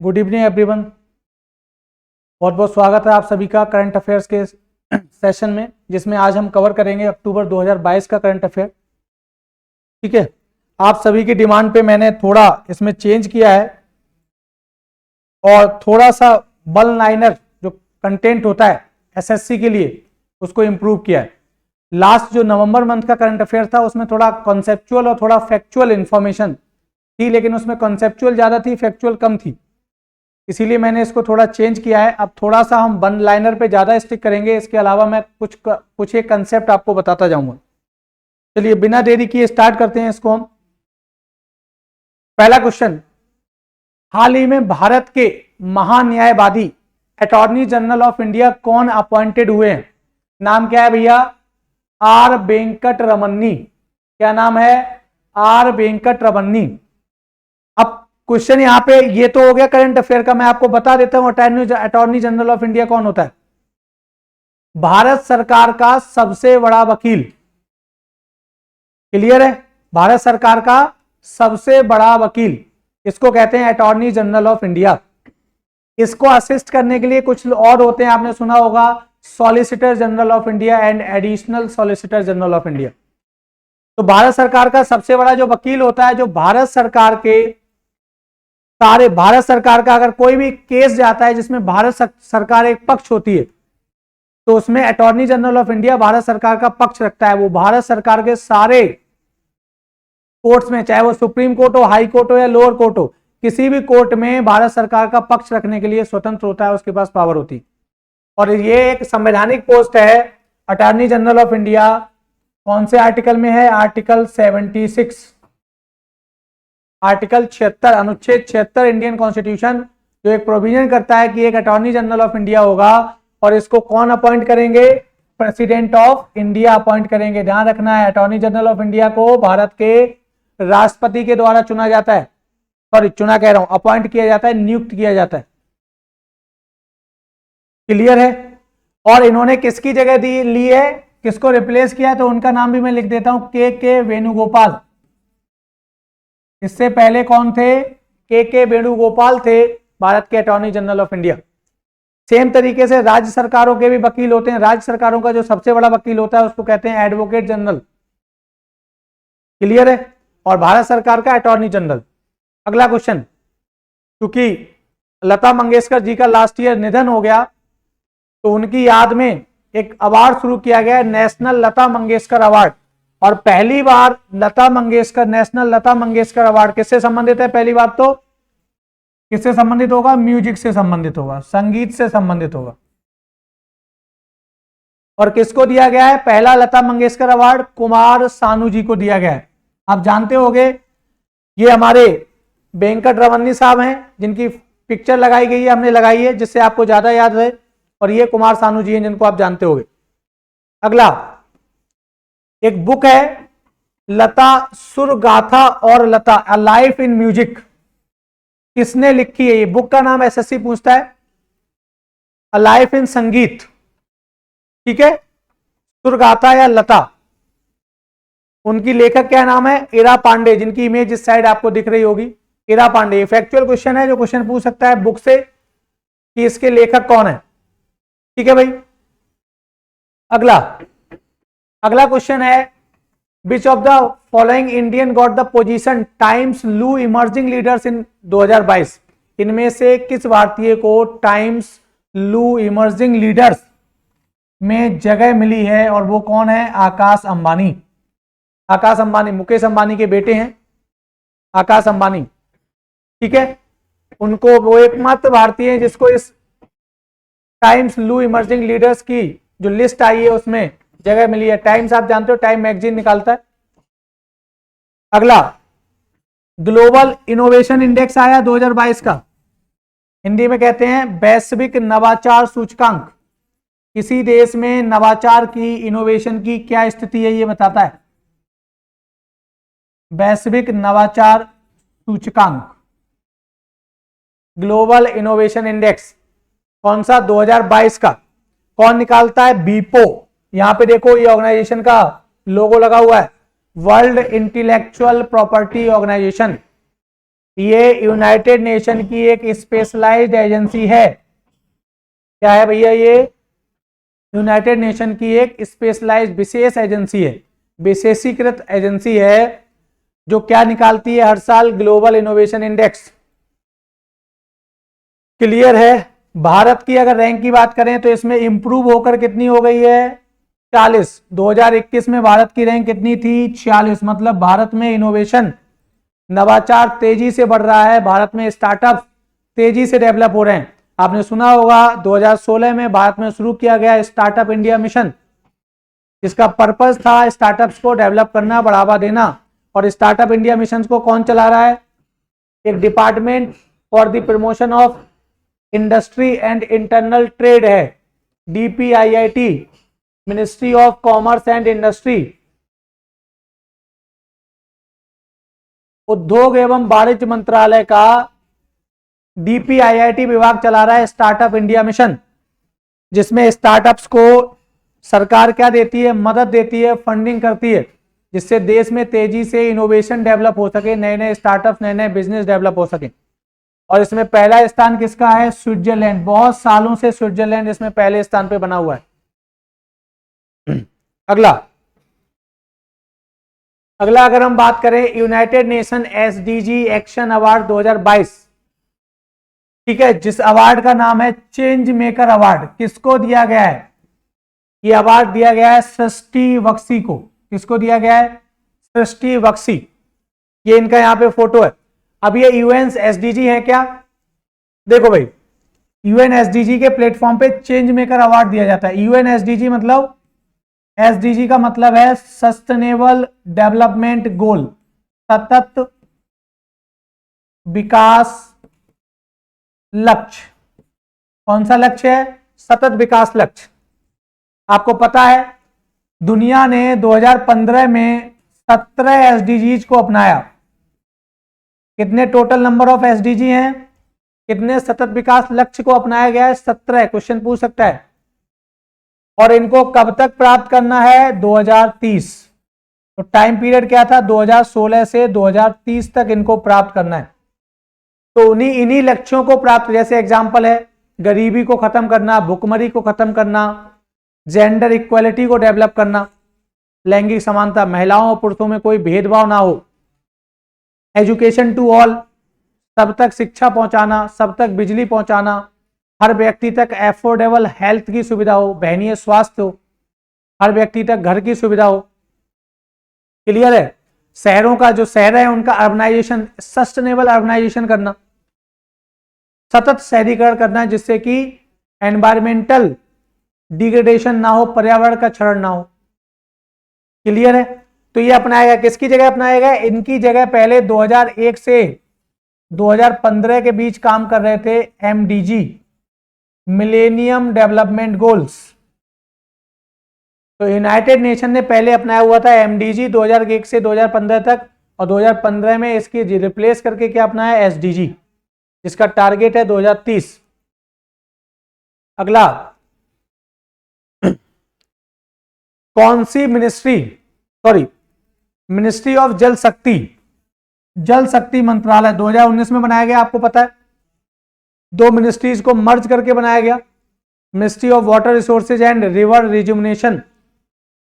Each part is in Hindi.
Good evening everyone. बहुत बहुत स्वागत है आप सभी का करंट अफेयर्स के सेशन में, जिसमें आज हम कवर करेंगे अक्टूबर 2022 का करंट अफेयर। ठीक है, आप सभी की डिमांड पे मैंने थोड़ा इसमें चेंज किया है और थोड़ा सा वन लाइनर जो कंटेंट होता है एसएससी के लिए उसको इम्प्रूव किया है। लास्ट जो नवंबर मंथ का करंट अफेयर था उसमें थोड़ा कॉन्सेप्चुअल और थोड़ा फैक्चुअल इंफॉर्मेशन थी, लेकिन उसमें कॉन्सेप्चुअल ज़्यादा थी, फैक्चुअल कम थी, इसीलिए मैंने इसको थोड़ा चेंज किया है। अब थोड़ा सा हम वन लाइनर पे ज़्यादा स्टिक करेंगे, इसके अलावा मैं कुछ एक कंसेप्ट आपको बताता जाऊंगा। चलिए बिना देरी किए स्टार्ट करते हैं इसको हम। पहला क्वेश्चन, हाल ही में भारत के महान्यायवादी अटॉर्नी जनरल ऑफ इंडिया कौन अपॉइंटेड हुए हैं? नाम क्या है भैया? आर वेंकट रमन्नी। क्या नाम है? आर वेंकट रमन्नी। अब क्वेश्चन यहां पे ये तो हो गया करंट अफेयर का, मैं आपको बता देता हूं अटॉर्नी जनरल ऑफ इंडिया कौन होता है। भारत सरकार का सबसे बड़ा वकील। क्लियर है? भारत सरकार का सबसे बड़ा वकील, इसको कहते हैं अटॉर्नी जनरल ऑफ इंडिया। इसको असिस्ट करने के लिए कुछ और होते हैं, आपने सुना होगा solicitor general of India and additional solicitor general of India. तो भारत सरकार का सबसे बड़ा जो वकील होता है, जो भारत सरकार का अगर कोई भी केस जाता है जिसमें भारत सरकार एक पक्ष होती है, तो उसमें attorney general of India Bharat सरकार का पक्ष रखता है। वो भारत सरकार के सारे कोर्ट्स में, चाहे वो सुप्रीम कोर्ट हो, हाई कोर्ट हो या लोअर कोर्ट हो, किसी भी कोर्ट में भारत सरकार का पक्ष रखने के लिए स्वतंत्र होता है, उसके पास पावर होती है। और ये एक संवैधानिक पोस्ट है अटॉर्नी जनरल ऑफ इंडिया। कौन से आर्टिकल में है? आर्टिकल 76, आर्टिकल 76, अनुच्छेद 76 इंडियन कॉन्स्टिट्यूशन, जो एक प्रोविजन करता है कि एक अटॉर्नी जनरल ऑफ इंडिया होगा और इसको कौन अपॉइंट करेंगे? प्रेसिडेंट ऑफ इंडिया अपॉइंट करेंगे। ध्यान रखना है, अटॉर्नी जनरल ऑफ इंडिया को भारत के राष्ट्रपति के द्वारा चुना जाता है, सॉरी चुना कह रहा हूं, अपॉइंट किया जाता है, नियुक्त किया जाता है। क्लियर है? और इन्होंने किसकी जगह ली है, किसको रिप्लेस किया है? तो उनका नाम भी मैं लिख देता हूं, के वेणुगोपाल। इससे पहले कौन थे? के वेणुगोपाल थे भारत के attorney general of India. Same तरीके से राज्य सरकारों के भी वकील होते हैं। राज्य सरकारों का जो सबसे बड़ा वकील होता है उसको कहते हैं एडवोकेट जनरल। क्लियर है? और भारत सरकार का अटॉर्नी जनरल। अगला क्वेश्चन, क्योंकि लता मंगेशकर जी का लास्ट ईयर निधन हो गया, तो उनकी याद में एक अवार्ड शुरू किया गया है, नेशनल लता मंगेशकर अवार्ड। और पहली बार लता मंगेशकर, नेशनल लता मंगेशकर अवार्ड किससे संबंधित है? पहली बात तो किससे संबंधित होगा? म्यूजिक से संबंधित होगा, संगीत से संबंधित होगा। और किसको दिया गया है पहला लता मंगेशकर अवार्ड? कुमार सानू जी को दिया गया है। आप जानते होंगे ये हमारे वेंकट रमन्नी साहब हैं, जिनकी पिक्चर लगाई गई है, हमने लगाई है, जिससे आपको ज्यादा याद रहे। और ये कुमार सानू जी हैं, जिनको आप जानते होंगे। अगला एक बुक है लता सुरगाथा और लता, अ लाइफ इन म्यूजिक, किसने लिखी है? ये बुक का नाम एसएससी पूछता है, अ लाइफ इन संगीत। ठीक है, सुरगाथा या लता, उनकी लेखक क्या नाम है? इरा पांडे, जिनकी इमेज इस साइड आपको दिख रही होगी, इरा पांडे। फैक्चुअल क्वेश्चन है, जो क्वेश्चन पूछ सकता है बुक से कि इसके लेखक कौन है। ठीक है भाई। अगला क्वेश्चन है, which of the following Indian got the position times लू इमर्जिंग लीडर्स इन 2022? इनमें से किस भारतीय को टाइम्स लू इमर्जिंग लीडर्स में जगह मिली है? और वो कौन है? आकाश अंबानी। आकाश अंबानी मुकेश अंबानी के बेटे हैं, आकाश अंबानी। ठीक है, उनको, वो एकमात्र भारतीय हैं जिसको इस टाइम्स लू इमर्जिंग लीडर्स की जो लिस्ट आई है उसमें जगह मिली है। टाइम्स आप जानते हो, टाइम मैगजीन निकालता है। अगला, ग्लोबल इनोवेशन इंडेक्स आया 2022 का, हिंदी में कहते हैं वैश्विक नवाचार सूचकांक। किसी देश में नवाचार की, इनोवेशन की क्या स्थिति है ये बताता है। वैश्विक नवाचार सूचकांक, ग्लोबल इनोवेशन इंडेक्स, कौन सा? 2022 का। कौन निकालता है? बीपो। यहां पे देखो ये ऑर्गेनाइजेशन का लोगो लगा हुआ है, वर्ल्ड इंटेलेक्चुअल प्रॉपर्टी ऑर्गेनाइजेशन। ये यूनाइटेड नेशन की एक स्पेशलाइज्ड एजेंसी है। क्या है भैया? ये यूनाइटेड नेशन की एक स्पेशलाइज्ड विशेष एजेंसी है, विशेषीकृत एजेंसी है, जो क्या निकालती है हर साल? Global innovation index. क्लियर है? भारत की अगर रैंक की बात करें तो इसमें इंप्रूव होकर कितनी हो गई है? 40। 2021 में भारत की रैंक कितनी थी? 46। मतलब भारत में इनोवेशन, नवाचार तेजी से बढ़ रहा है, भारत में स्टार्टअप तेजी से डेवलप हो रहे हैं। आपने सुना होगा 2016 में भारत में शुरू किया गया स्टार्टअप इंडिया मिशन, जिसका पर्पस था स्टार्टअप्स को डेवलप करना, बढ़ावा देना। और स्टार्टअप इंडिया मिशन को कौन चला रहा है? एक department for the promotion of industry and internal trade है, DPIIT, ministry of commerce and industry. उद्योग एवं वाणिज्य मंत्रालय का DPIIT विभाग चला रहा है स्टार्टअप इंडिया मिशन, जिसमें स्टार्टअप्स को सरकार क्या देती है? मदद देती है, फंडिंग करती है, जिससे देश में तेजी से इनोवेशन डेवलप हो सके, नए नए स्टार्टअप्स, नए नए बिजनेस डेवलप हो सके। और इसमें पहला स्थान किसका है? स्विट्जरलैंड। बहुत सालों से स्विट्जरलैंड इसमें पहले स्थान पे बना हुआ है। अगला अगर हम बात करें United nation SDG action award 2022, ठीक है, जिस अवार्ड का नाम है चेंज मेकर अवार्ड, किसको दिया गया है? ये अवार्ड दिया गया है सृष्टि बख्शी को। किसको दिया गया है? सृष्टि बख्शी। ये इनका यहाँ पे फोटो है। अब ये UN SDG है क्या? देखो भाई, UN SDG के प्लेटफॉर्म पे चेंज मेकर अवार्ड दिया जाता है। UN SDG मतलब, SDG का मतलब है सस्टेनेबल डेवलपमेंट गोल, सतत विकास लक्ष्य। कौन सा लक्ष्य है? सतत विकास लक्ष्य। आपको पता है दुनिया ने 2015 में 17 SDGs को अपनाया। कितने टोटल नंबर ऑफ SDG हैं? कितने सतत विकास लक्ष्य को अपनाया गया है? 17। क्वेश्चन पूछ सकता है। और इनको कब तक प्राप्त करना है? 2030। तो टाइम पीरियड क्या था? 2016 से 2030 तक इनको प्राप्त करना है। तो इन्हीं लक्ष्यों को प्राप्त, जैसे एग्जांपल है गरीबी को खत्म करना, भुखमरी को खत्म करना, जेंडर इक्वालिटी को डेवलप करना, लैंगिक समानता, महिलाओं और पुरुषों में कोई भेदभाव ना हो, एजुकेशन टू ऑल, सब तक शिक्षा पहुंचाना, सब तक बिजली पहुंचाना, हर व्यक्ति तक एफोर्डेबल हेल्थ की सुविधा हो, दयनीय स्वास्थ्य हो, हर व्यक्ति तक घर की सुविधा हो। क्लियर है? शहरों का जो शहर है उनका अर्बनाइजेशन, सस्टेनेबल अर्बनाइजेशन करना, सतत शहरीकरण करना, जिससे कि एनवायरमेंटल डिग्रेडेशन ना हो, पर्यावरण का क्षरण ना हो। क्लियर है? तो ये अपनाएगा, किसकी जगह अपनाएगा? इनकी जगह पहले 2001 से 2015 के बीच काम कर रहे थे MDG, मिलेनियम डेवलपमेंट गोल्स। तो यूनाइटेड नेशन ने पहले अपनाया हुआ था MDG 2001 से 2015 तक, और 2015 में इसकी रिप्लेस करके क्या अपनाया? SDG, जिसका टारगेट है 2030। अगला, कौन सी मिनिस्ट्री ऑफ जल शक्ति मंत्रालय 2019 में बनाया गया। आपको पता है 2 मिनिस्ट्रीज को मर्ज करके बनाया गया, ministry of water resources and river rejuvenation,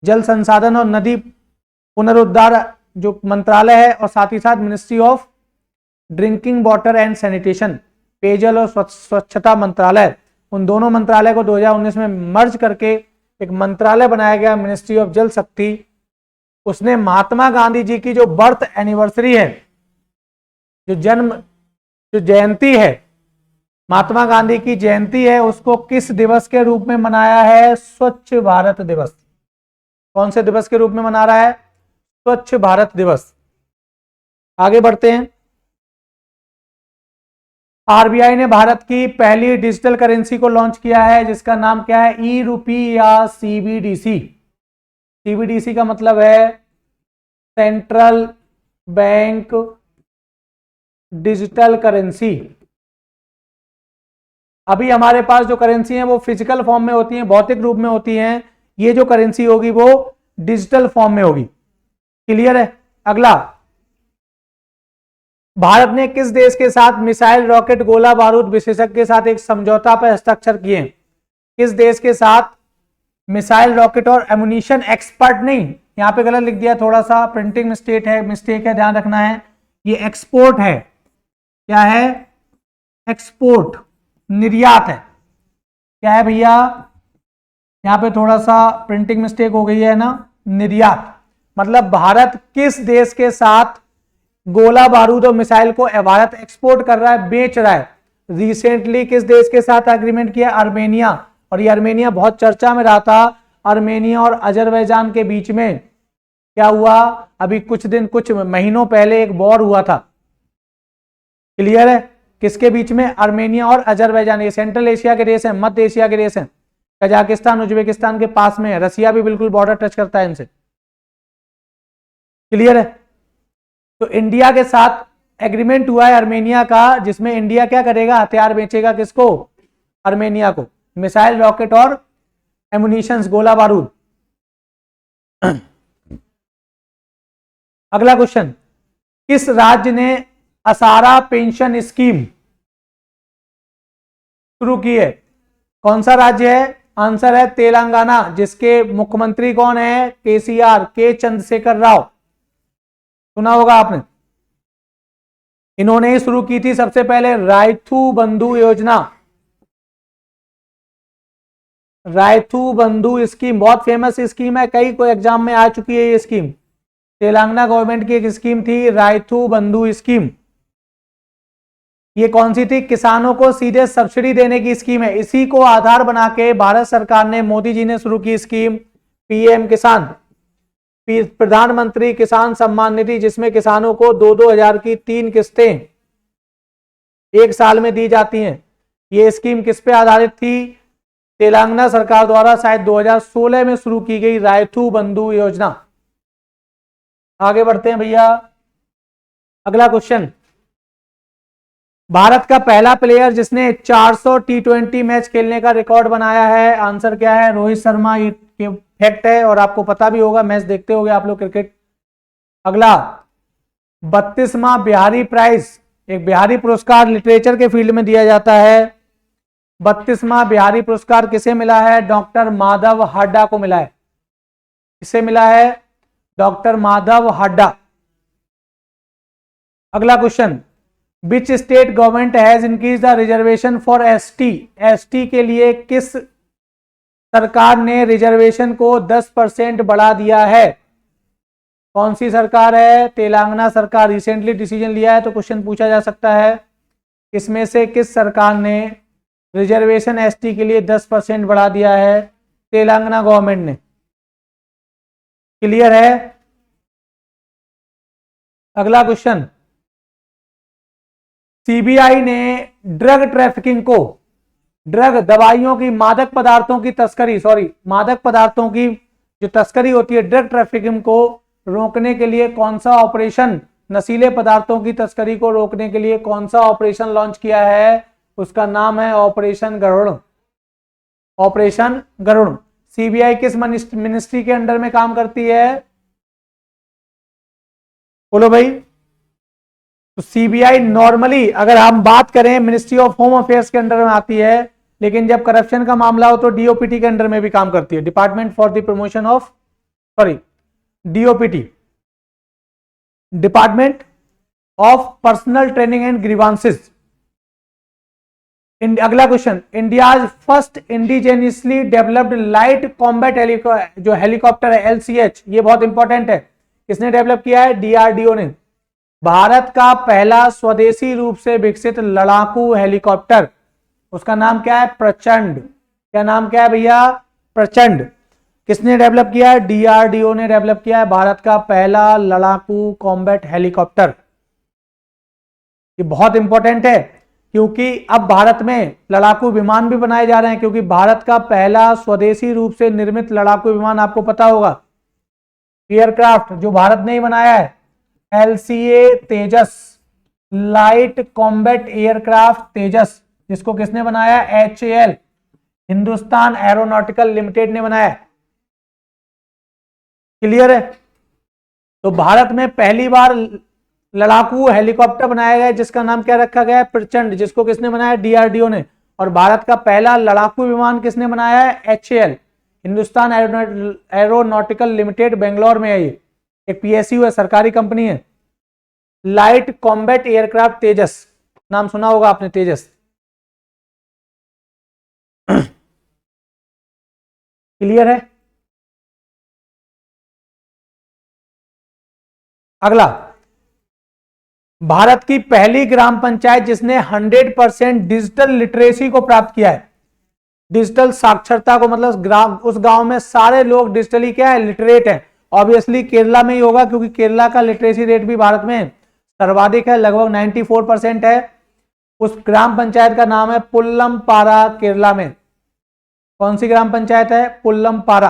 जल संसाधन और नदी पुनरुद्धार जो मंत्रालय है, और साथ ही साथ ministry of drinking water and sanitation, पेयजल और स्वच्छता मंत्रालय। उन दोनों मंत्रालय को 2019 में मर्ज करके एक मंत्रालय बनाया गया, मिनिस्ट्री ऑफ जल शक्ति। उसने महात्मा गांधी जी की जो बर्थ एनिवर्सरी है, जो जयंती है, महात्मा गांधी की जयंती है, उसको किस दिवस के रूप में मनाया है? स्वच्छ भारत दिवस। कौन से दिवस के रूप में मना रहा है? स्वच्छ भारत दिवस। आगे बढ़ते हैं। RBI ने भारत की पहली डिजिटल करेंसी को लॉन्च किया है, जिसका नाम क्या है? ई-रूपी या CBDC। CBDC का मतलब है सेंट्रल बैंक डिजिटल करेंसी। अभी हमारे पास जो करेंसी है वो फिजिकल फॉर्म में होती है, भौतिक रूप में होती है। ये जो करेंसी होगी वो डिजिटल फॉर्म में होगी। क्लियर है? अगला, भारत ने किस देश के साथ मिसाइल, रॉकेट, गोला बारूद विशेषज्ञ के साथ एक समझौता पर हस्ताक्षर किए? किस देश के साथ मिसाइल, रॉकेट और एमुनिशन एक्सपर्ट नहीं, यहां पे गलत लिख दिया, थोड़ा सा प्रिंटिंग मिस्टेक है, ध्यान रखना है। ये एक्सपोर्ट है, क्या है? एक्सपोर्ट, निर्यात है। क्या है भैया? यहां पे थोड़ा सा प्रिंटिंग मिस्टेक हो गई है ना, निर्यात। मतलब भारत किस देश के साथ गोला बारूद और मिसाइल को भारत एक्सपोर्ट कर रहा है, बेच रहा है? रिसेंटली किस देश के साथ एग्रीमेंट किया? आर्मेनिया। और ये आर्मेनिया बहुत चर्चा में रहा था। आर्मेनिया और अजरबैजान के बीच में क्या हुआ? अभी कुछ महीनों पहले एक वॉर हुआ था। क्लियर है? किसके बीच में? आर्मेनिया और अजरबैजान। ये सेंट्रल एशिया के देश हैं, मध्य एशिया के देश हैं। कजाकिस्तान, उज्बेकिस्तान के पास में है। रसिया भी बिल्कुल बॉर्डर टच करता है इनसे। क्लियर है? तो इंडिया के साथ एग्रीमेंट हुआ है आर्मेनिया का, जिसमें इंडिया क्या करेगा? हथियार बेचेगा। किसको? आर्मेनिया को। मिसाइल, रॉकेट और एमुनिशंस, गोला बारूद। अगला क्वेश्चन, किस राज्य ने आसारा पेंशन स्कीम शुरू की है? कौन सा राज्य है? आंसर है तेलंगाना, जिसके मुख्यमंत्री कौन है? केसीआर, के चंद्रशेखर राव। सुना होगा आपने। इन्होंने ही शुरू की थी सबसे पहले रायथू बंधु योजना। रायथू बंधु स्कीम बहुत फेमस स्कीम है, कई को एग्जाम में आ चुकी है ये स्कीम। तेलंगाना गवर्नमेंट की एक स्कीम थी रायथू बंधु स्कीम। ये कौन सी थी? किसानों को सीधे सब्सिडी देने की स्कीम है। इसी को आधार बना के भारत सरकार ने, मोदी जी ने शुरू की स्कीम पीएम किसान, प्रधानमंत्री किसान सम्मान निधि, जिसमें किसानों को 2-2 हजार की 3 किस्तें एक साल में दी जाती हैं। ये स्कीम किस पे आधारित थी? तेलंगाना सरकार द्वारा शायद 2016 में शुरू की गई रायथू बंधु योजना। आगे बढ़ते हैं भैया। अगला क्वेश्चन, भारत का पहला प्लेयर जिसने 400 T20 मैच खेलने का रिकॉर्ड बनाया है, आंसर क्या है? रोहित शर्मा। ये फैक्ट है और आपको पता भी होगा, मैच देखते होंगे आप लोग क्रिकेट। अगला, 32वां बिहारी प्राइज, एक बिहारी पुरस्कार लिटरेचर के फील्ड में दिया जाता है। 32वां बिहारी पुरस्कार किसे मिला है? डॉक्टर माधव हाड्डा को मिला है। किसे मिला है? डॉक्टर माधव हाड्डा। अगला question, which state government has increase the reservation for ST? ST के लिए किस सरकार ने रिजर्वेशन को 10% बढ़ा दिया है? कौन सी सरकार है? तेलंगाना सरकार। रिसेंटली डिसीजन लिया है, तो क्वेश्चन पूछा जा सकता है इसमें से किस सरकार ने रिजर्वेशन एसटी के लिए 10% बढ़ा दिया है? तेलंगाना गवर्नमेंट ने। क्लियर है? अगला क्वेश्चन, सीबीआई ने ड्रग ट्रैफिकिंग को, दवाइयों की, मादक पदार्थों की तस्करी, मादक पदार्थों की जो तस्करी होती है, ड्रग ट्रैफिकिंग को रोकने के लिए कौन सा ऑपरेशन, नशीले पदार्थों की तस्करी को रोकने के लिए कौन सा ऑपरेशन लॉन्च किया है? उसका नाम है operation Garud. Operation Garud. CBI किस मिनिस्ट्री के अंडर में काम करती है? बोलो भाई। तो सीबीआई नॉर्मली अगर हम बात करें मिनिस्ट्री ऑफ होम अफेयर्स के अंडर में आती है, लेकिन जब करप्शन का मामला हो तो डीओपीटी के अंडर में भी काम करती है, department for the promotion of, DoPT, department of personnel training and grievances. अगला question, India's first indigenously developed light combat जो हेलीकॉप्टर है एलसीएच, ये बहुत इंपॉर्टेंट है, किसने डेवलप किया है? डीआरडीओ ने। भारत का पहला स्वदेशी रूप से विकसित लड़ाकू हेलीकॉप्टर, उसका नाम क्या है? प्रचंड। क्या नाम क्या है भैया? प्रचंड। किसने डेवलप किया है? डीआरडीओ ने डेवलप किया है भारत का पहला लड़ाकू कॉम्बैट हेलीकॉप्टर। ये बहुत इंपॉर्टेंट है क्योंकि अब भारत में लड़ाकू विमान भी बनाए जा रहे हैं, क्योंकि भारत का पहला स्वदेशी रूप से निर्मित लड़ाकू विमान आपको पता होगा, एयरक्राफ्ट जो भारत ने ही बनाया है, एलसीए तेजस, लाइट कॉम्बैट एयरक्राफ्ट तेजस, जिसको किसने बनाया? एचएएल, हिंदुस्तान एरोनॉटिकल लिमिटेड ने बनाया। क्लियर है? तो भारत में पहली बार लड़ाकू हेलीकॉप्टर बनाया गया है जिसका नाम क्या रखा गया है, प्रचंड, जिसको किसने बनाया, डीआरडीओ ने। और भारत का पहला लड़ाकू विमान किसने बनाया है, HAL, Hindustan aeronautical limited, Bangalore में है ये, एक पीएसयू है, सरकारी कंपनी है। लाइट कॉम्बैट एयरक्राफ्ट तेजस, नाम सुना होगा आपने, तेजस। क्लियर है। अगला, भारत की पहली ग्राम पंचायत जिसने 100% डिजिटल लिटरेसी को प्राप्त किया है, डिजिटल साक्षरता को, मतलब ग्राम, उस गांव में सारे लोग डिजिटली क्या है, लिटरेट है। ऑब्वियसली केरला में ही होगा क्योंकि केरला का लिटरेसी रेट भी भारत में सर्वाधिक है, लगभग 94% है। उस ग्राम पंचायत का नाम है पुल्लमपारा, केरला में। कौन सी ग्राम पंचायत है, पुल्लमपारा।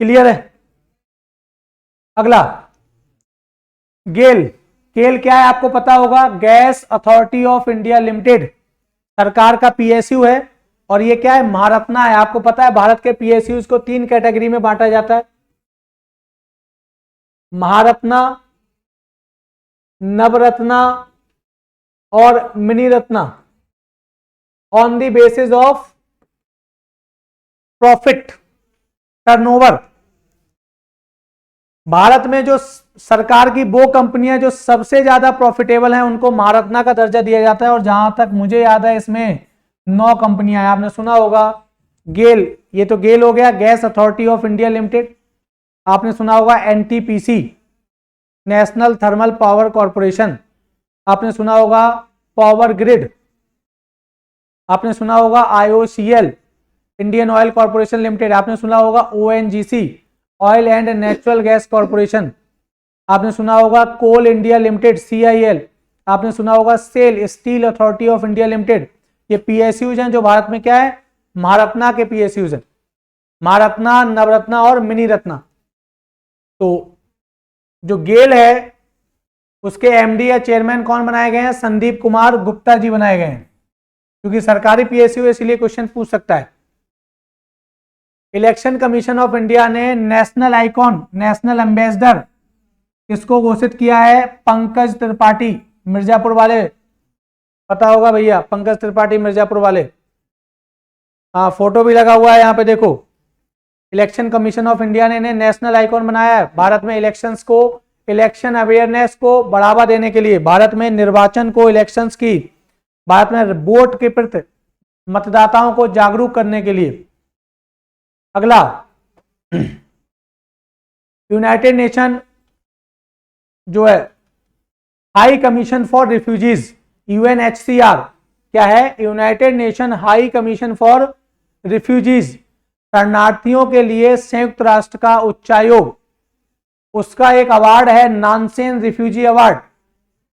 क्लियर है। अगला, गेल, गेल क्या है आपको पता होगा, gas authority of India limited, सरकार का पीएसयू है। और ये क्या है, महारत्ना है। आपको पता है भारत के पीएसयूज को 3 कैटेगरी में बांटा जाता है, महारत्ना, नवरत्ना और mini Ratna, on the basis of profit, turnover. Bharat में जो सरकार की वो कंपनियां जो सबसे ज्यादा प्रॉफिटेबल हैं उनको महारत्ना का दर्जा दिया जाता है। और जहां तक मुझे याद है इसमें 9 कंपनियां हैं। आपने सुना होगा गेल, ये तो गेल हो गया, gas authority of India limited. आपने सुना होगा NTPC, national thermal power corporation. आपने सुना होगा पावर ग्रिड। आपने सुना होगा IOCL, Indian oil corporation limited. आपने सुना होगा ONGC, oil and natural gas corporation. आपने सुना होगा कोल इंडिया लिमिटेड, सीआईएल। आपने सुना होगा SAIL, steel authority of India limited. ये पीएसयूज हैं जो भारत में क्या है, महारत्ना के पीएसयूज हैं, महारत्ना, नवरत्ना और मिनी रत्ना। तो जो गेल है उसके एमडी या चेयरमैन कौन बनाए गए हैं, संदीप कुमार गुप्ता जी बनाए गए हैं, क्योंकि सरकारी पीएसयू है इसलिए क्वेश्चन पूछ सकता है। इलेक्शन कमीशन ऑफ इंडिया ने नेशनल आइकॉन, नेशनल एम्बेसडर किसको घोषित किया है, पंकज त्रिपाठी, मिर्जापुर वाले, पता होगा भैया, पंकज त्रिपाठी मिर्जापुर वाले। हाँ, फोटो भी लगा हुआ है यहाँ पे देखो। इलेक्शन कमीशन ऑफ इंडिया ने नेशनल आइकॉन बनाया है। भारत में इलेक्शंस को, इलेक्शन अवेयरनेस को बढ़ावा देने के लिए, भारत में निर्वाचन को, इलेक्शंस की, भारत में वोट के प्रति मतदाताओं को जागरूक करने के लिए। अगला, यूनाइटेड नेशन जो है high commission for refugees, UNHCR क्या है, United nation high commission for refugees, शरणार्थियों के लिए संयुक्त राष्ट्र का उच्चायोग। उसका एक अवार्ड है नानसेन रिफ्यूजी अवार्ड।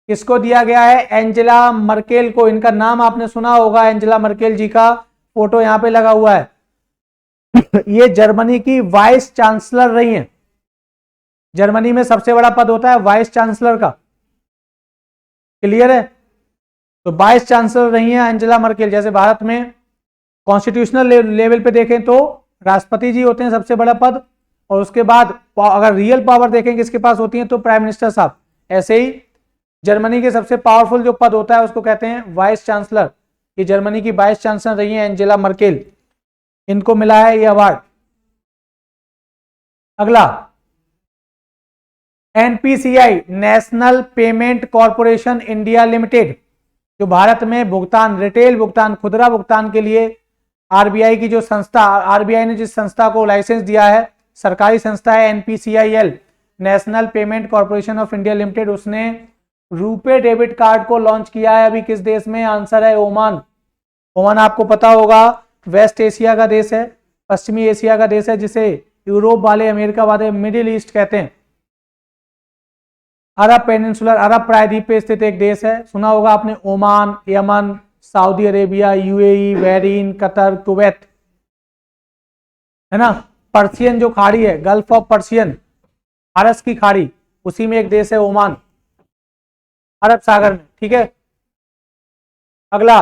किसको दिया गया है, एंजेला मर्केल को। इनका नाम आपने सुना होगा, एंजेला मर्केल जी का फोटो यहां पे लगा हुआ है। ये जर्मनी की वाइस चांसलर रही हैं। जर्मनी में सबसे बड़ा पद होता है वाइस चांसलर का। क्लियर है। तो वाइस चांसलर रही हैं एंजेला मर्केल। जैसे भारत में कॉन्स्टिट्यूशनल लेवल पे देखें तो राष्ट्रपति जी होते हैं सबसे बड़ा पद, और उसके बाद अगर रियल पावर देखें किसके पास होती है तो प्राइम मिनिस्टर साहब। ऐसे ही जर्मनी के सबसे पावरफुल जो पद होता है उसको कहते हैं वाइस चांसलर। ये जर्मनी की वाइस चांसलर रही है एंजेला मर्केल, इनको मिला है ये अवार्ड। अगला, NPCI, national payment corporation India limited, जो भारत में भुगतान, रिटेल भुगतान, खुदरा भुगतान के लिए आरबीआई की जो संस्था, आरबीआई ने जिस संस्था को लाइसेंस दिया है, सरकारी संस्था है NPCIL, national payment corporation of India limited. उसने रुपे डेबिट कार्ड को लॉन्च किया है अभी किस देश में, आंसर है ओमान। ओमान आपको पता होगा वेस्ट एशिया का देश है, पश्चिमी एशिया का देश है, जिसे यूरोप वाले, अमेरिका वाले मिडिल ईस्ट कहते हैं। अरब पेनिनसुलर, अरब प्रायद्वीप पे स्थित एक देश है, सुना होगा आपने, Oman, Yemen, Saudi Arabia, UAE, Bahrain, Qatar, Kuwait, है ना। पर्शियन जो खाड़ी है, गल्फ ऑफ पर्शियन, फारस की खाड़ी, उसी में एक देश है ओमान, अरब सागर में। ठीक है। अगला,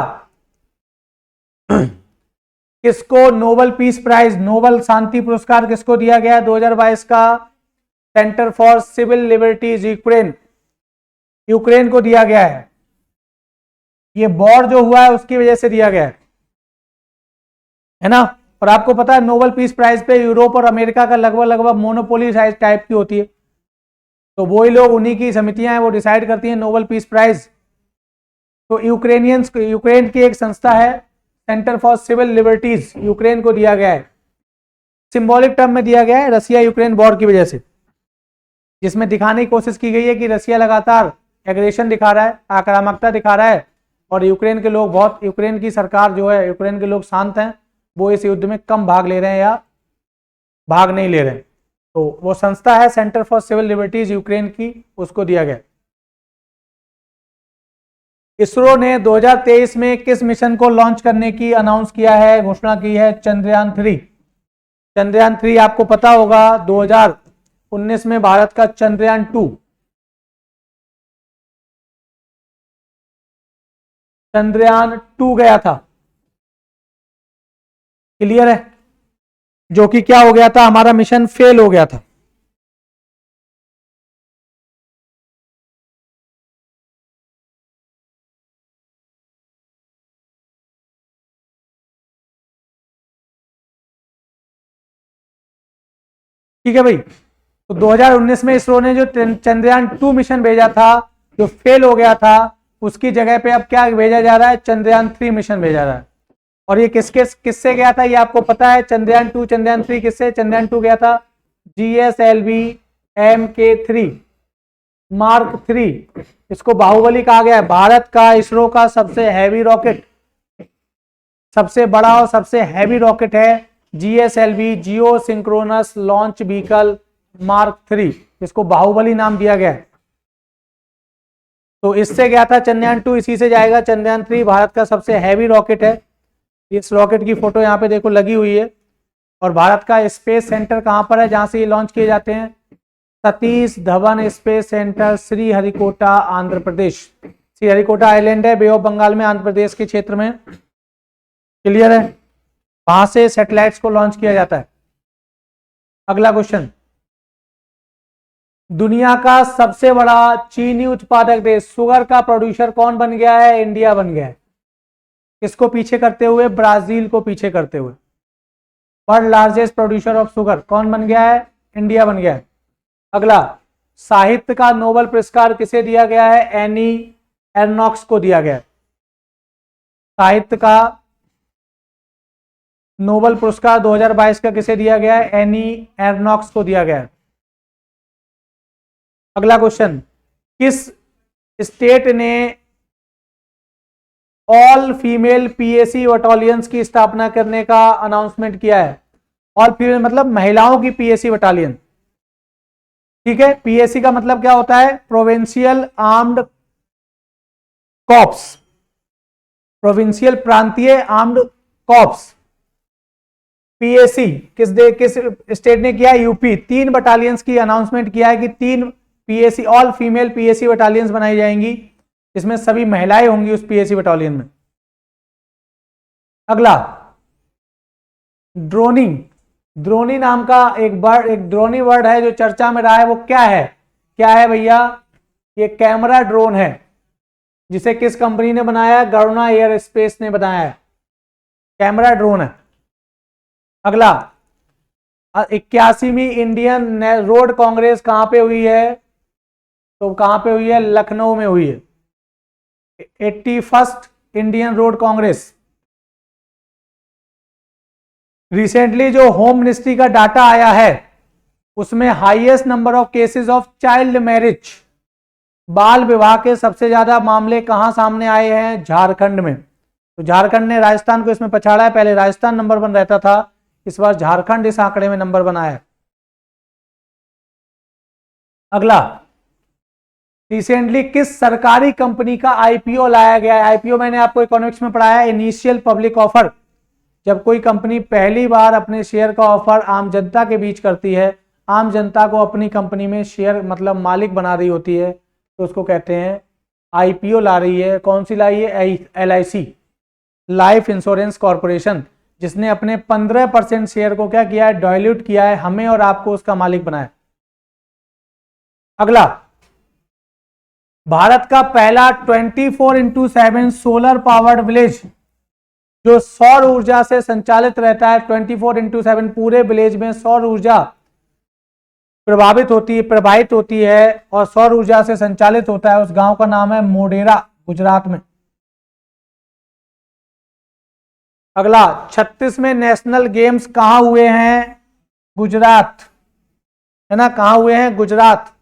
किसको नोबेल पीस प्राइज, नोबेल शांति पुरस्कार किसको दिया गया 2022 का, centre for civil liberties Ukraine, Ukraine को दिया गया है। ये वॉर जो हुआ है उसकी वजह से दिया गया है ना। और आपको पता है नोबेल पीस प्राइज पे यूरोप और अमेरिका का लगभग मोनोपोली टाइप की होती है, तो वही लोग, उन्हीं की समितियां हैं, वो डिसाइड करती हैं नोबेल पीस प्राइज। तो यूक्रेन की एक संस्था है centre for civil liberties, Ukraine को दिया गया है। सिंबॉलिक टर्म में दिया गया है रसिया यूक्रेन वॉर की वजह से, जिसमें दिखाने की कोशिश की गई है कि रसिया लगातार एग्रेशन दिखा रहा है, आक्रामकता दिखा रहा है, और यूक्रेन के लोग बहुत, यूक्रेन की सरकार जो है, यूक्रेन के लोग शांत हैं, वो इस युद्ध में कम भाग ले रहे हैं या भाग नहीं ले रहे हैं। तो वो संस्था है centre for civil liberties Ukraine की, उसको दिया गया। इसरो ने 2023 में किस मिशन को लॉन्च करने की अनाउंस किया है, घोषणा की है? चंद्रयान 3। चंद्रयान 3 आपको पता होगा 2019 में भारत का चंद्रयान 2, चंद्रयान 2 गया था, क्लियर है, जो कि क्या हो गया था, हमारा मिशन फेल हो गया था। ठीक है भाई, तो 2019 में इसरो ने जो चंद्रयान 2 मिशन भेजा था जो फेल हो गया था, उसकी जगह पे अब क्या भेजा जा रहा है? चंद्रयान 3 मिशन भेजा जा रहा है। और ये किससे गया था, ये आपको पता है? चंद्रयान 2 चंद्रयान 3 किससे? चंद्रयान 2 गया था GSLV Mk3 मार्क 3, इसको बाहुबली कहा गया है। भारत का इसरो का सबसे हैवी रॉकेट, सबसे बड़ा और सबसे हैवी रॉकेट है GSLV जियो सिंक्रोनस लॉन्च व्हीकल मार्क 3, इसको बाहुबली नाम दिया गया है। तो इससे गया था चंद्रयान 2, इसी से जाएगा चंद्रयान 3। भारत का सबसे हैवी रॉकेट है। इस रॉकेट की फोटो यहाँ पे देखो लगी हुई है। और भारत का स्पेस सेंटर कहाँ पर है जहां से ये लॉन्च किए जाते हैं? Satish Dhawan space centre, Sriharikota, Andhra Pradesh. Sriharikota island है बे ऑफ बंगाल में, आंध्र प्रदेश के क्षेत्र में, क्लियर है। वहां से सैटेलाइट्स को लॉन्च किया जाता है। अगला क्वेश्चन, दुनिया का सबसे बड़ा चीनी उत्पादक देश, शुगर का प्रोड्यूसर कौन बन गया है? इंडिया बन गया है। किसको पीछे करते हुए? ब्राजील को पीछे करते हुए। World largest producer of sugar कौन बन गया है? इंडिया बन गया है। अगला, साहित्य का नोबेल पुरस्कार किसे दिया गया है? एनी एर्नॉक्स को दिया गया है। साहित्य का नोबेल पुरस्कार 2022 का किसे दिया गया है? एनी एर्नॉक्स को दिया गया है। अगला क्वेश्चन, किस स्टेट ने ऑल फीमेल पीएसी बटालियंस की स्थापना करने का अनाउंसमेंट किया है? ऑल फीमेल मतलब महिलाओं की पीएसी बटालियन, ठीक है। पीएसी का मतलब क्या होता है? प्रोविंशियल आर्म्ड कॉर्प्स, प्रोविंशियल प्रांतीय आर्म्ड कॉर्प्स। पीएसी किस स्टेट ने किया है? यूपी। 3 बटालियंस की अनाउंसमेंट किया है कि 3 PAC all female PAC battalions बनाई जाएंगी, इसमें सभी महिलाएं होंगी उस पीएसी बटालियन में। अगला, ड्रोनिंग, ड्रोनी नाम का एक ड्रोनी वर्ड है जो चर्चा में रहा है, वो क्या है? क्या है भैया? ये कैमरा ड्रोन है, जिसे किस कंपनी ने बनाया है? गरुणा एयर स्पेस ने बनाया है, कैमरा ड्रोन है। अगला, 81वीं इंडियन रोड कांग्रेस कहां पे हुई है? तो कहां पे हुई है? लखनऊ में हुई है। 81st Indian road Congress. Recently जो होम मिनिस्ट्री का डाटा आया है उसमें highest number of cases of child marriage, बाल विवाह के सबसे ज्यादा मामले कहां सामने आए हैं? झारखंड में। तो झारखंड ने राजस्थान को इसमें पछाड़ा है, पहले राजस्थान नंबर 1 रहता था, इस बार झारखंड इस आंकड़े में नंबर 1 है। अगला, रिसेंटली किस सरकारी कंपनी का आईपीओ लाया गया है? आईपीओ मैंने आपको इकोनॉमिक्स में पढ़ाया है, इनिशियल पब्लिक ऑफर। जब कोई कंपनी पहली बार अपने शेयर का ऑफर आम जनता के बीच करती है, आम जनता को अपनी कंपनी में शेयर मतलब मालिक बना रही होती है, तो उसको कहते हैं आईपीओ ला रही है। कौन सी लाई है? एलआईसी, लाइफ इंश्योरेंस कॉर्पोरेशन, जिसने अपने 15% शेयर को क्या किया है? डाइल्यूट किया है, हमें और आपको उसका मालिक बनाया। अगला, भारत का पहला 24x7 सोलर पावर्ड विलेज जो सौर ऊर्जा से संचालित रहता है, 24x7 पूरे विलेज में सौर ऊर्जा प्रवाहित होती है और सौर ऊर्जा से संचालित होता है, उस गांव का नाम है मोढेरा, गुजरात में। अगला, 36वें नेशनल गेम्स कहां हुए हैं? गुजरात, है ना, कहां हुए हैं? गुजरात।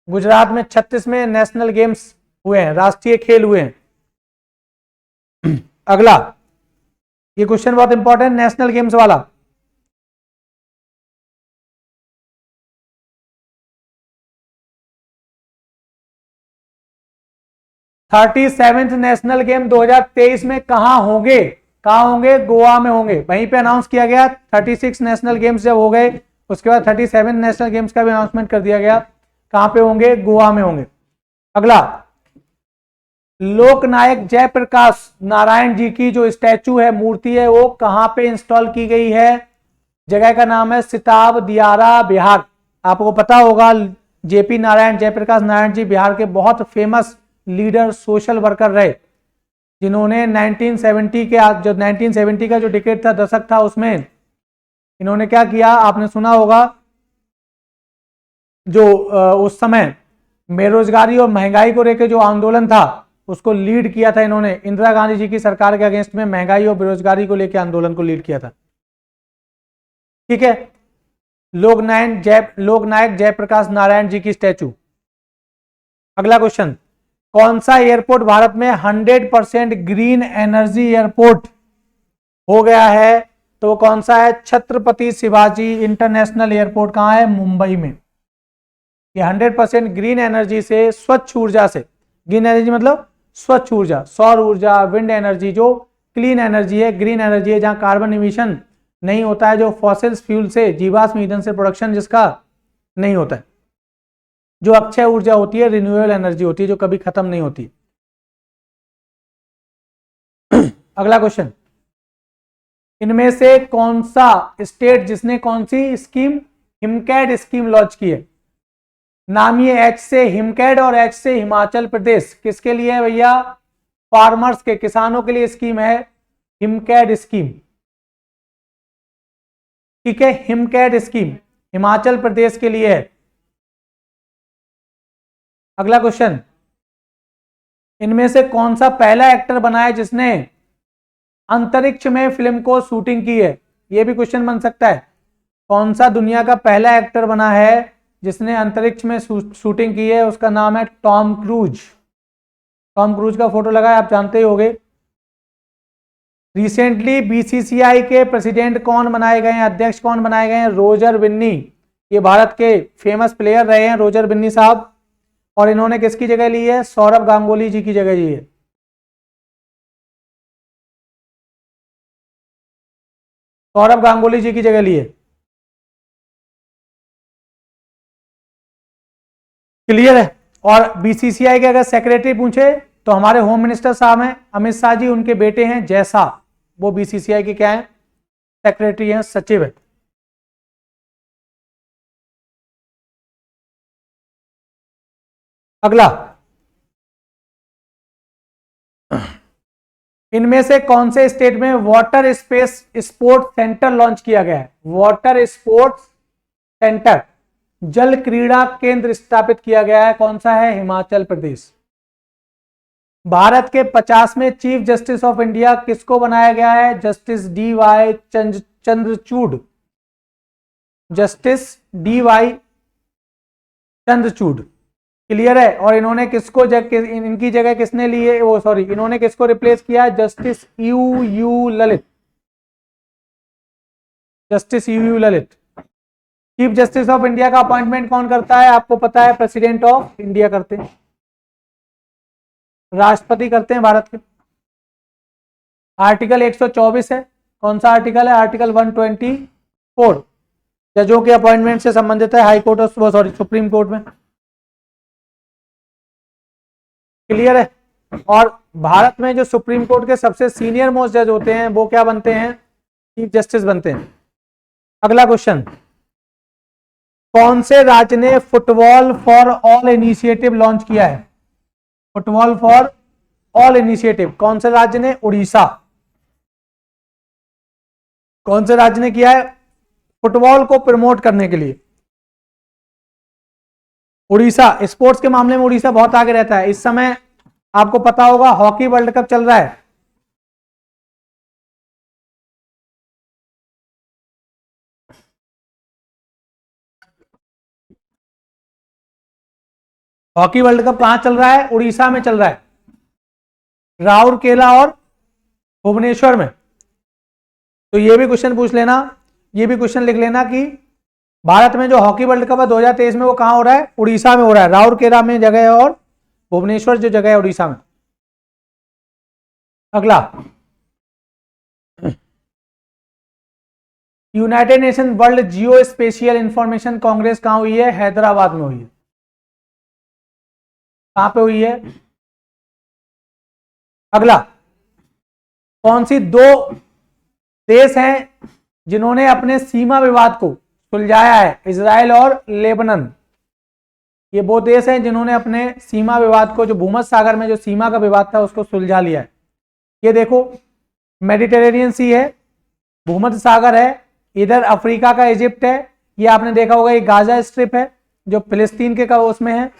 गुजरात में 36वें नेशनल गेम्स हुए हैं, राष्ट्रीय खेल हुए हैं। अगला, ये क्वेश्चन बहुत इंपॉर्टेंट, नेशनल गेम्स वाला। थर्टी सेवेंथ नेशनल गेम 2023 में कहां होंगे? कहां होंगे? गोवा में होंगे। वहीं पे अनाउंस किया गया। 36 नेशनल गेम्स जब हो गए उसके बाद 37 नेशनल गेम्स का भी अनाउंसमेंट कर दिया गया। कहां पे होंगे? गोवा में होंगे। अगला, लोकनायक जयप्रकाश नारायण जी की जो स्टैचू है, मूर्ति है, वो कहां पे इंस्टॉल की गई है? जगह का नाम है सिताब दियारा, बिहार। आपको पता होगा जेपी नारायण, जयप्रकाश नारायण जी बिहार के बहुत फेमस लीडर, सोशल वर्कर रहे, जिन्होंने 1970 का जो डिकेड था, दशक था, उसमें इन्होंने क्या किया? आपने सुना होगा, जो उस समय बेरोजगारी और महंगाई को लेकर जो आंदोलन था उसको लीड किया था इन्होंने। इंदिरा गांधी जी की सरकार के अगेंस्ट में महंगाई और बेरोजगारी को लेकर आंदोलन को लीड किया था। ठीक है, लोकनायक जयप्रकाश नारायण जी की स्टैचू। अगला क्वेश्चन, कौन सा एयरपोर्ट भारत में 100% ग्रीन एनर्जी एयरपोर्ट हो गया है? तो कौन सा है? Chhatrapati Shivaji international airport. कहां है? मुंबई में। ये 100% ग्रीन एनर्जी से, स्वच्छ ऊर्जा से, ग्रीन एनर्जी मतलब स्वच्छ ऊर्जा, सौर ऊर्जा, विंड एनर्जी, जो क्लीन एनर्जी है, ग्रीन एनर्जी है, जहां कार्बन इमिशन नहीं होता है, जो फॉसिल्स फ्यूल से, जीवाश्म ईंधन से प्रोडक्शन जिसका नहीं होता है, जो अक्षय ऊर्जा होती है, रिन्यूएबल एनर्जी होती है, जो कभी खत्म नहीं होती। अगला क्वेश्चन, इनमें से कौन सा स्टेट जिसने कौन सी स्कीम, हिमकैड स्कीम लॉन्च की है? नाम ये एच से हिमकैड और एच से हिमाचल प्रदेश। किसके लिए है भैया? फार्मर्स के, किसानों के लिए स्कीम है हिमकैड स्कीम। ठीक है, हिमकैड स्कीम हिमाचल प्रदेश के लिए है। अगला क्वेश्चन, इनमें से कौन सा पहला एक्टर बना है जिसने अंतरिक्ष में फिल्म को शूटिंग की है? यह भी क्वेश्चन बन सकता है। कौन सा दुनिया का पहला एक्टर बना है जिसने अंतरिक्ष में शूटिंग की है? उसका नाम है टॉम क्रूज। टॉम क्रूज का फोटो लगा है, आप जानते ही होंगे। रिसेंटली बीसीसीआई के प्रेसिडेंट कौन बनाए गए हैं, अध्यक्ष कौन बनाए गए हैं? रोजर बिन्नी। ये भारत के फेमस प्लेयर रहे हैं रोजर बिन्नी साहब, और इन्होंने किसकी जगह ली है? सौरभ गांगुली जी की जगह ली है। सौरभ गांगुली जी की जगह ली है। क्लियर है? और बीसीसीआई के अगर सेक्रेटरी पूछे तो हमारे होम मिनिस्टर साहब हैं अमित शाह जी, उनके बेटे हैं जय शाह, वो बीसीसीआई के क्या हैं? सेक्रेटरी हैं, सचिव है। अगला, इनमें से कौन से स्टेट में water space sports centre launch किया गया है? वाटर स्पोर्ट्स सेंटर, जल क्रीड़ा केंद्र स्थापित किया गया है। कौन सा है? हिमाचल प्रदेश। भारत के 50वें चीफ जस्टिस ऑफ इंडिया किसको बनाया गया है? Justice D.Y.. Chandrachud. Justice D.Y.. Chandrachud. Clear है? और इन्होंने किसको इनकी जगह किसने ली है? वो सॉरी, इन्होंने किसको रिप्लेस किया? Justice U Lalit. Justice U Lalit. Chief justice of India का अपॉइंटमेंट कौन करता है? आपको पता है, प्रेसिडेंट ऑफ इंडिया करते हैं, राष्ट्रपति करते हैं भारत के। आर्टिकल 124 है। कौन सा आर्टिकल है? आर्टिकल 124 जजों के अपॉइंटमेंट से संबंधित है, हाई कोर्ट और सॉरी सुप्रीम कोर्ट में। क्लियर है? और भारत में जो सुप्रीम कोर्ट के सबसे सीनियर मोस्ट जज होते हैं वो क्या बनते हैं? चीफ जस्टिस बनते हैं। अगला क्वेश्चन, कौन से राज्य ने football for all initiative launch किया है? फुटबॉल फॉर ऑल इनिशिएटिव कौन से राज्य ने? उड़ीसा। कौन से राज्य ने किया है फुटबॉल को प्रमोट करने के लिए? उड़ीसा। स्पोर्ट्स के मामले में उड़ीसा बहुत आगे रहता है। इस समय आपको पता होगा हॉकी वर्ल्ड कप चल रहा है। हॉकी वर्ल्ड कप कहां चल रहा है? उड़ीसा में चल रहा है, राउरकेला और भुवनेश्वर में। तो ये भी क्वेश्चन पूछ लेना, ये भी क्वेश्चन लिख लेना कि भारत में जो हॉकी वर्ल्ड कप है 2023 में वो कहां हो रहा है? उड़ीसा में हो रहा है। राउरकेला में जगह है और भुवनेश्वर जो जगह है उड़ीसा में। अगला, यूनाइटेड नेशन वर्ल्ड जियो स्पेशियल इंफॉर्मेशन कांग्रेस कहां हुई है? हैदराबाद में हुई है। कहां पे हुई है? अगला, कौन सी दो देश हैं जिन्होंने अपने सीमा विवाद को सुलझाया है? इजराइल और लेबनान। ये वो देश हैं जिन्होंने अपने सीमा विवाद को, जो भूमध्य सागर में जो सीमा का विवाद था उसको सुलझा लिया है। ये देखो मेडिटेरेनियन सी है, भूमध्य सागर है, इधर अफ्रीका का इजिप्ट है, ये आपने देखा होगा ये गाजा स्ट्रिप है जो फिलिस्तीन के का उसमें है,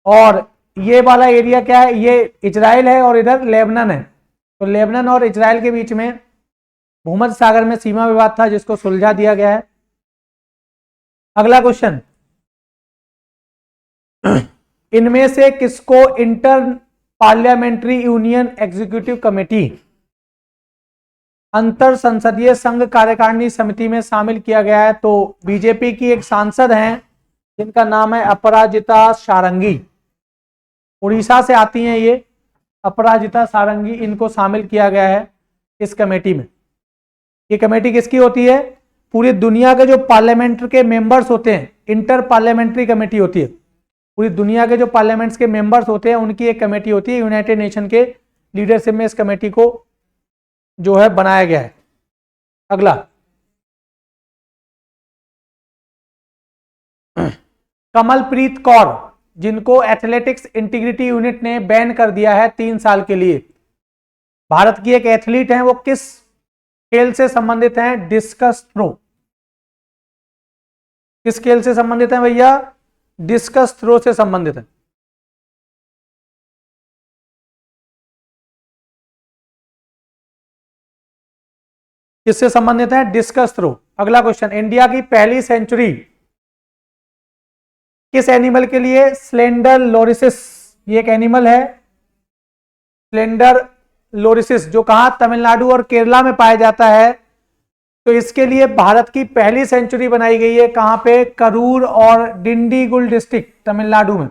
और ये वाला एरिया क्या है? ये इजराइल है और इधर लेबनान है। तो लेबनान और इजराइल के बीच में भूमध्य सागर में सीमा विवाद था जिसको सुलझा दिया गया है। अगला क्वेश्चन, इनमें से किसको inter parliamentary union executive committee, अंतर संसदीय संघ कार्यकारिणी समिति में शामिल किया गया है? तो बीजेपी की एक सांसद हैं जिनका नाम है अपराजिता सारंगी, उड़ीसा से आती हैं ये अपराजिता सारंगी, इनको शामिल किया गया है इस कमेटी में। ये कमेटी किसकी होती है? पूरी दुनिया के जो पार्लियामेंट के मेंबर्स होते हैं, इंटर पार्लियामेंट्री कमेटी होती है, पूरी दुनिया के जो पार्लियामेंट्स के मेंबर्स होते हैं उनकी एक कमेटी होती है। यूनाइटेड नेशन के लीडरशिप में इस कमेटी को जो है बनाया गया है। अगला, कमलप्रीत कौर जिनको एथलेटिक्स इंटीग्रिटी यूनिट ने बैन कर दिया है 3 साल के लिए, भारत की एक एथलीट हैं, वो किस खेल से संबंधित हैं? Discus throw. किस खेल से संबंधित हैं भैया? डिस्कस थ्रो से संबंधित है। किससे संबंधित है? Discus throw. अगला क्वेश्चन, इंडिया की पहली सेंचुरी किस एनिमल के लिए? Slender lorises. ये एक एनिमल है स्लेंडर लोरिसिस जो कहां? तमिलनाडु और केरला में पाया जाता है। तो इसके लिए भारत की पहली सेंचुरी बनाई गई है कहां पे? करूर और डिंडीगुल डिस्ट्रिक्ट तमिलनाडु में।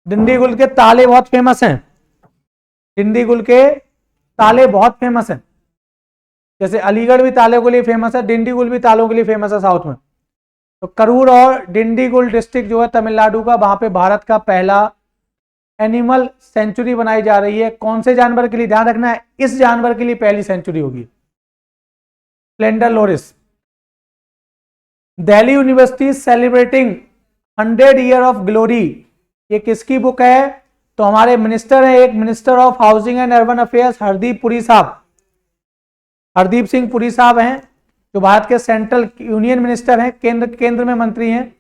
डिंडीगुल के ताले बहुत फेमस हैं, डिंडीगुल के ताले बहुत फेमस हैं। जैसे अलीगढ़ भी तालों के लिए फेमस है, डिंडीगुल भी तालों के लिए फेमस है साउथ में। तो करूर और डिंडीगुल डिस्ट्रिक्ट जो है तमिलनाडु का, वहां पे भारत का पहला एनिमल सेंचुरी बनाई जा रही है। कौन से जानवर के लिए? ध्यान रखना है इस जानवर के लिए पहली सेंचुरी होगी, slender loris. Delhi university celebrating 100 year of glory, ये किसकी बुक है? तो हमारे मिनिस्टर हैं, एक minister of housing and urban affairs Hardeep Puri साहब, हरदीप सिंह पुरी साहब हैं जो भारत के सेंट्रल यूनियन मिनिस्टर हैं, केंद्र में मंत्री हैं,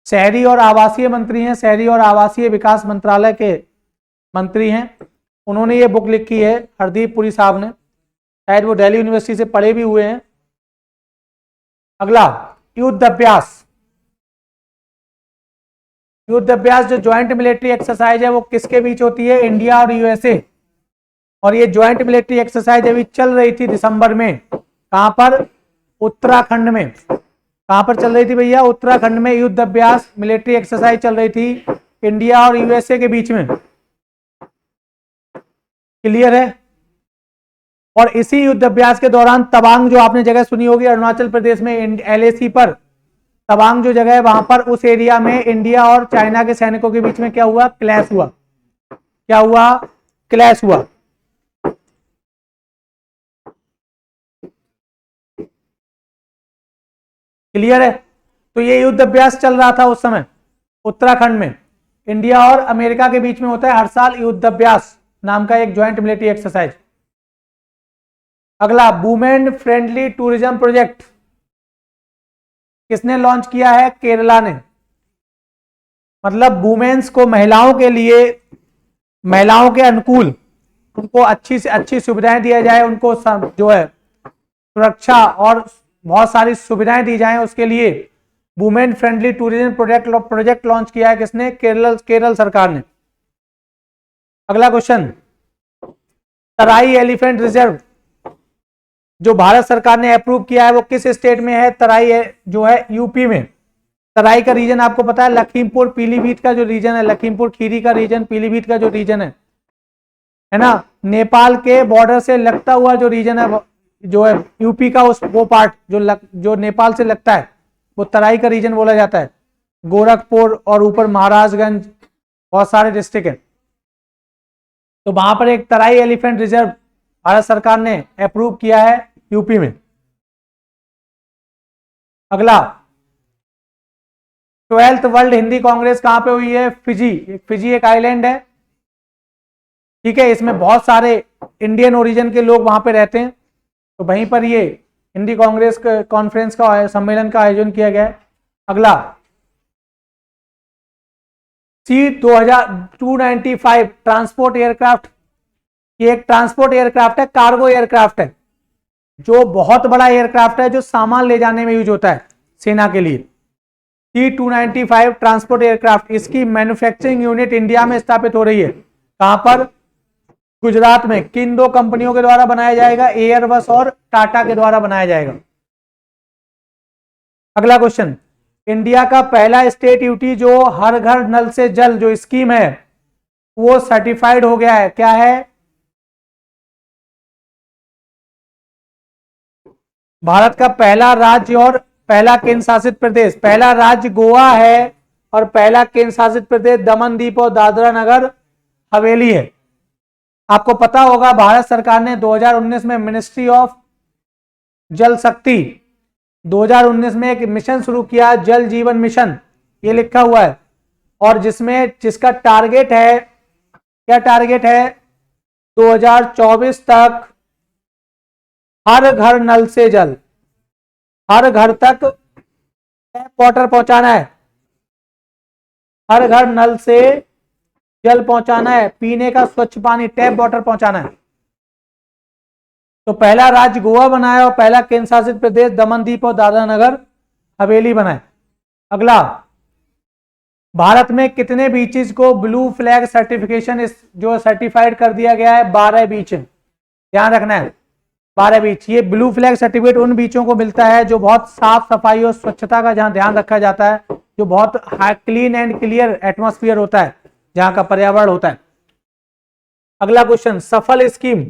शहरी और आवासीय मंत्री हैं, शहरी और आवासीय विकास मंत्रालय के मंत्री हैं। उन्होंने ये बुक लिखी है हरदीप पुरी साहब ने, शायद वो दिल्ली यूनिवर्सिटी से पढ़े भी हुए हैं। अगला, युद्ध अभ्यास। युद्ध अभ्यास जो ज्वाइंट मिलिट्री एक्सरसाइज है वो किसके बीच होती है? इंडिया और यूएसए। और ये ज्वाइंट मिलिट्री एक्सरसाइज अभी चल रही थी दिसंबर में, कहां पर? उत्तराखंड में। कहां पर चल रही थी भैया? उत्तराखंड में युद्ध अभ्यास मिलिट्री एक्सरसाइज चल रही थी इंडिया और यूएसए के बीच में। क्लियर है? और इसी युद्ध अभ्यास के दौरान तवांग, जो आपने जगह सुनी होगी अरुणाचल प्रदेश में एलएसी पर, तवांग जो जगह है वहां पर, उस एरिया में इंडिया और चाइना के सैनिकों के बीच में क्या हुआ? क्लैश हुआ। क्या हुआ? क्लैश हुआ। क्लियर है। तो ये युद्ध अभ्यास चल रहा था उस समय उत्तराखंड में, इंडिया और अमेरिका के बीच में होता है हर साल युद्ध अभ्यास नाम का एक ज्वाइंट मिलिट्री एक्सरसाइज। अगला, वुमेन फ्रेंडली टूरिज्म प्रोजेक्ट किसने लॉन्च किया है? केरला ने। मतलब वुमेन्स को, महिलाओं के लिए, महिलाओं के अनुकूल उनको अच्छी से अच्छी सुविधाएं दिया जाए, उनको जो है सुरक्षा और बहुत सारी सुविधाएं दी जाएं, उसके लिए women friendly tourism project launch किया है किसने? केरल सरकार ने। अगला क्वेश्चन, तराई एलिफेंट रिजर्व जो भारत सरकार ने अप्रूव किया है वो किस स्टेट में है? तराई है जो है यूपी में। तराई का रीजन आपको पता है, लखीमपुर पीलीभीत का जो रीजन है, लखीमपुर खीरी का रीजन, पीलीभीत का जो रीजन है ना, नेपाल के बॉर्डर से लगता हुआ जो रीजन है जो है यूपी का, उस वो पार्ट जो नेपाल से लगता है वो तराई का रीजन बोला जाता है। गोरखपुर और ऊपर महाराजगंज बहुत सारे डिस्ट्रिक्ट है, तो वहां पर एक तराई एलिफेंट रिजर्व भारत सरकार ने अप्रूव किया है यूपी में। अगला, 12th वर्ल्ड हिंदी कांग्रेस कहां पे हुई है? फिजी। फिजी एक आइलैंड है, ठीक है, इसमें बहुत सारे इंडियन ओरिजिन के लोग वहां पे रहते हैं, तो वहीं पर ये हिंदी कांग्रेस कॉन्फ्रेंस का सम्मेलन का आयोजन किया गया है। अगला, C-295 ट्रांसपोर्ट एयरक्राफ्ट, ये एक ट्रांसपोर्ट एयरक्राफ्ट है, कार्गो एयरक्राफ्ट है, जो बहुत बड़ा एयरक्राफ्ट है जो सामान ले जाने में यूज होता है सेना के लिए। C-295 ट्रांसपोर्ट एयरक्राफ्ट, इसकी मैन्युफैक्चरिंग यूनिट इंडिया में स्थापित हो रही है। कहां पर? गुजरात में। किन दो कंपनियों के द्वारा बनाया जाएगा? एयरबस और टाटा के द्वारा बनाया जाएगा। अगला क्वेश्चन, इंडिया का पहला स्टेट यूटी जो हर घर नल से जल जो स्कीम है वो सर्टिफाइड हो गया है, क्या है? भारत का पहला राज्य और पहला केंद्र शासित प्रदेश, पहला राज्य गोवा है और पहला केंद्र शासित प्रदेश दमन दीप और दादरा नगर हवेली है। आपको पता होगा भारत सरकार ने 2019 में मिनिस्ट्री ऑफ जल शक्ति 2019 में एक मिशन शुरू किया, जल जीवन मिशन, ये लिखा हुआ है, और जिसका टारगेट है, क्या टारगेट है? 2024 तक हर घर नल से जल, हर घर तक टैप वाटर पहुंचाना है, हर घर नल से जल पहुंचाना है, पीने का स्वच्छ पानी, टैप वाटर पहुंचाना है। तो पहला राज्य गोवा बनाया और पहला केंद्र शासित प्रदेश दमन दीप और दादरा नगर हवेली बनाए। अगला, भारत में कितने बीचेस को ब्लू फ्लैग सर्टिफिकेशन जो सर्टिफाइड कर दिया गया है? 12 बीच, ध्यान रखना है, 12 बीच। ये ब्लू फ्लैग सर्टिफिकेट उन बीचों को मिलता है जो बहुत साफ सफाई और स्वच्छता का जहां ध्यान रखा जाता है, जो बहुत क्लीन एंड क्लियर एटमॉस्फेयर होता है, जहां का पर्यावरण होता है। अगला क्वेश्चन, सफल स्कीम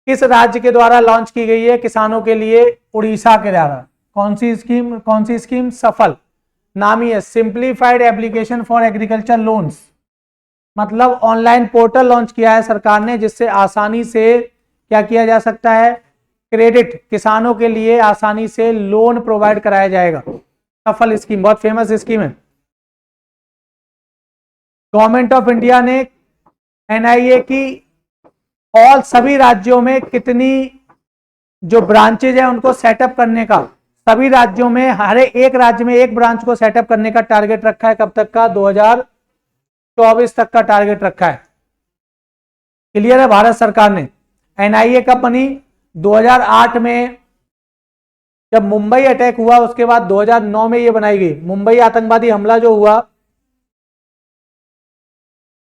किस राज्य के द्वारा लॉन्च की गई है किसानों के लिए? उड़ीसा के द्वारा। कौन सी स्कीम? सफल। नाम ही है, simplified application for agriculture loans, मतलब ऑनलाइन पोर्टल लॉन्च किया है सरकार ने जिससे आसानी से क्या किया जा सकता है? क्रेडिट, किसानों के लिए आसानी से लोन प्रोवाइड कराया जाएगा। सफल स्कीम बहुत फेमस स्कीम है। गवर्नमेंट ऑफ इंडिया ने एनआईए की ऑल सभी राज्यों में कितनी जो ब्रांचेज है उनको सेटअप करने का, सभी राज्यों में हर एक राज्य में एक ब्रांच को सेटअप करने का टारगेट रखा है। कब तक का? 2024 तक का टारगेट रखा है। क्लियर है? भारत सरकार ने। एनआईए कब बनी? 2008 में, जब मुंबई अटैक हुआ उसके बाद 2009 में ये बनाई गई। मुंबई आतंकवादी हमला जो हुआ,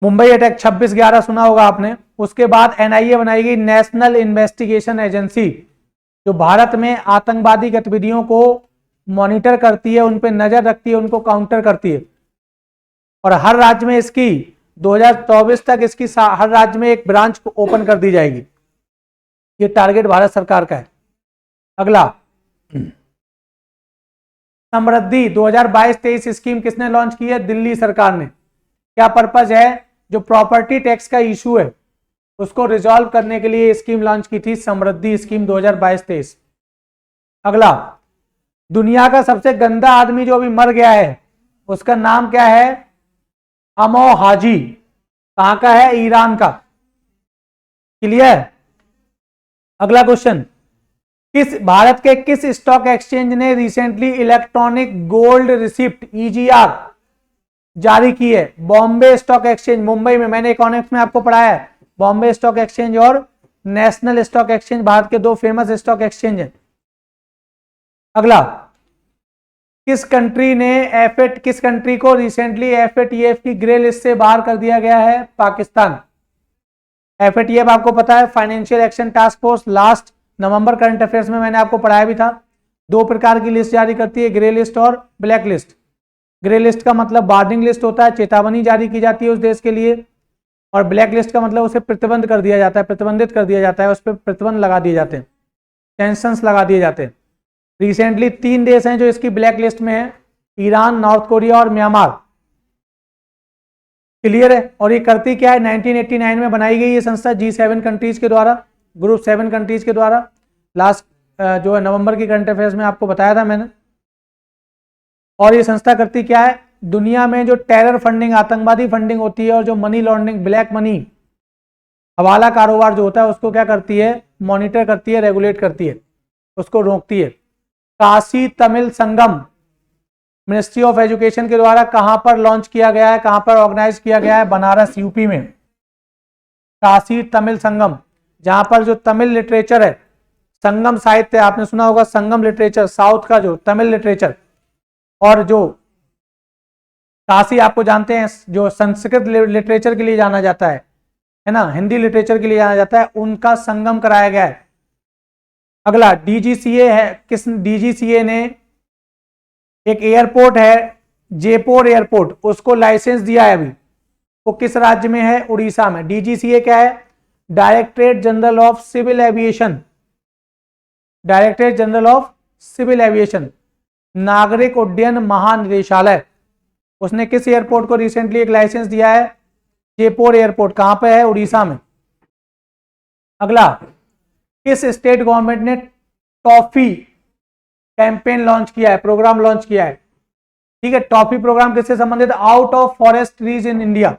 मुंबई अटैक 26/11 सुना होगा आपने, उसके बाद एनआईए बनाई गई, नेशनल इन्वेस्टिगेशन एजेंसी, जो भारत में आतंकवादी गतिविधियों को मॉनिटर करती है, उन पर नजर रखती है, उनको काउंटर करती है। और हर राज्य में इसकी 2024 तक इसकी हर राज्य में एक ब्रांच को ओपन कर दी जाएगी। ये टारगेट भारत सरकार का है। अगला, समृद्धि 2022-23 स्कीम किसने लॉन्च की है? दिल्ली सरकार ने। क्या पर्पज है? जो प्रॉपर्टी टैक्स का इशू है उसको रिजॉल्व करने के लिए स्कीम लॉन्च की थी, समृद्धि स्कीम 2022-23। अगला, दुनिया का सबसे गंदा आदमी जो अभी मर गया है उसका नाम क्या है? अमो हाजी। कहां का है? ईरान का। क्लियर? अगला क्वेश्चन, किस भारत के किस स्टॉक एक्सचेंज ने recently electronic gold receipt EGR जारी की है? बॉम्बे स्टॉक एक्सचेंज मुंबई में, मैंने इकोनॉमिक्स में आपको पढ़ाया है, बॉम्बे स्टॉक एक्सचेंज और नेशनल स्टॉक एक्सचेंज भारत के दो फेमस स्टॉक एक्सचेंज हैं। अगला, किस कंट्री को रिसेंटली एफएटीएफ की ग्रे लिस्ट से बाहर कर दिया गया है? पाकिस्तान। एफएटीएफ आपको पता है, financial action task force, last नवंबर करंट अफेयर्स में मैंने आपको पढ़ाया भी था। दो प्रकार की लिस्ट जारी करती है, ग्रे लिस्ट और ब्लैक लिस्ट। ग्रे लिस्ट का मतलब वार्निंग लिस्ट होता है, चेतावनी जारी की जाती है उस देश के लिए, और ब्लैक लिस्ट का मतलब उसे प्रतिबंध कर दिया जाता है, प्रतिबंधित कर दिया जाता है, उस पर प्रतिबंध लगा दिए जाते हैं, टेंशंस लगा दिए जाते हैं। रिसेंटली 3 देश हैं जो इसकी ब्लैक लिस्ट में है, ईरान, नॉर्थ कोरिया और म्यांमार। क्लियर है? और ये करती क्या है? 1989 में बनाई गई ये संस्था G7 कंट्रीज के द्वारा, ग्रुप 7 कंट्रीज के द्वारा। लास्ट जो है नवंबर की करंट अफेयर्स में आपको बताया था मैंने। और ये संस्था करती क्या है? दुनिया में जो टेरर फंडिंग, आतंकवादी फंडिंग होती है और जो मनी लॉन्ड्रिंग, ब्लैक मनी, हवाला कारोबार जो होता है उसको क्या करती है? मॉनिटर करती है, रेगुलेट करती है, उसको रोकती है। काशी तमिल संगम मिनिस्ट्री ऑफ एजुकेशन के द्वारा कहां पर लॉन्च किया गया है, कहां पर ऑर्गेनाइज किया गया है? बनारस, यूपी में। काशी तमिल संगम, जहां पर जो तमिल लिटरेचर है, संगम साहित्य, आपने सुना होगा संगम लिटरेचर, साउथ का जो तमिल लिटरेचर, और जो काशी आपको जानते हैं जो संस्कृत लिटरेचर के लिए जाना जाता है ना, हिंदी लिटरेचर के लिए जाना जाता है, उनका संगम कराया गया है। अगला, डीजीसीए है, किस डीजीसीए ने एक एयरपोर्ट है जयपुर एयरपोर्ट, उसको लाइसेंस दिया है अभी, वो किस राज्य में है? उड़ीसा में। डीजीसीए क्या है? Directorate general of civil aviation, directorate general of civil aviation, नागरिक उड्डयन महानिदेशालय। उसने किस एयरपोर्ट को रिसेंटली एक लाइसेंस दिया है? जयपुर एयरपोर्ट। कहां पे है? उड़ीसा में। अगला, किस स्टेट गवर्नमेंट ने टॉफी कैंपेन लॉन्च किया है, प्रोग्राम लॉन्च किया है? ठीक है, टॉफी प्रोग्राम किससे संबंधित? Out of forest trees in India,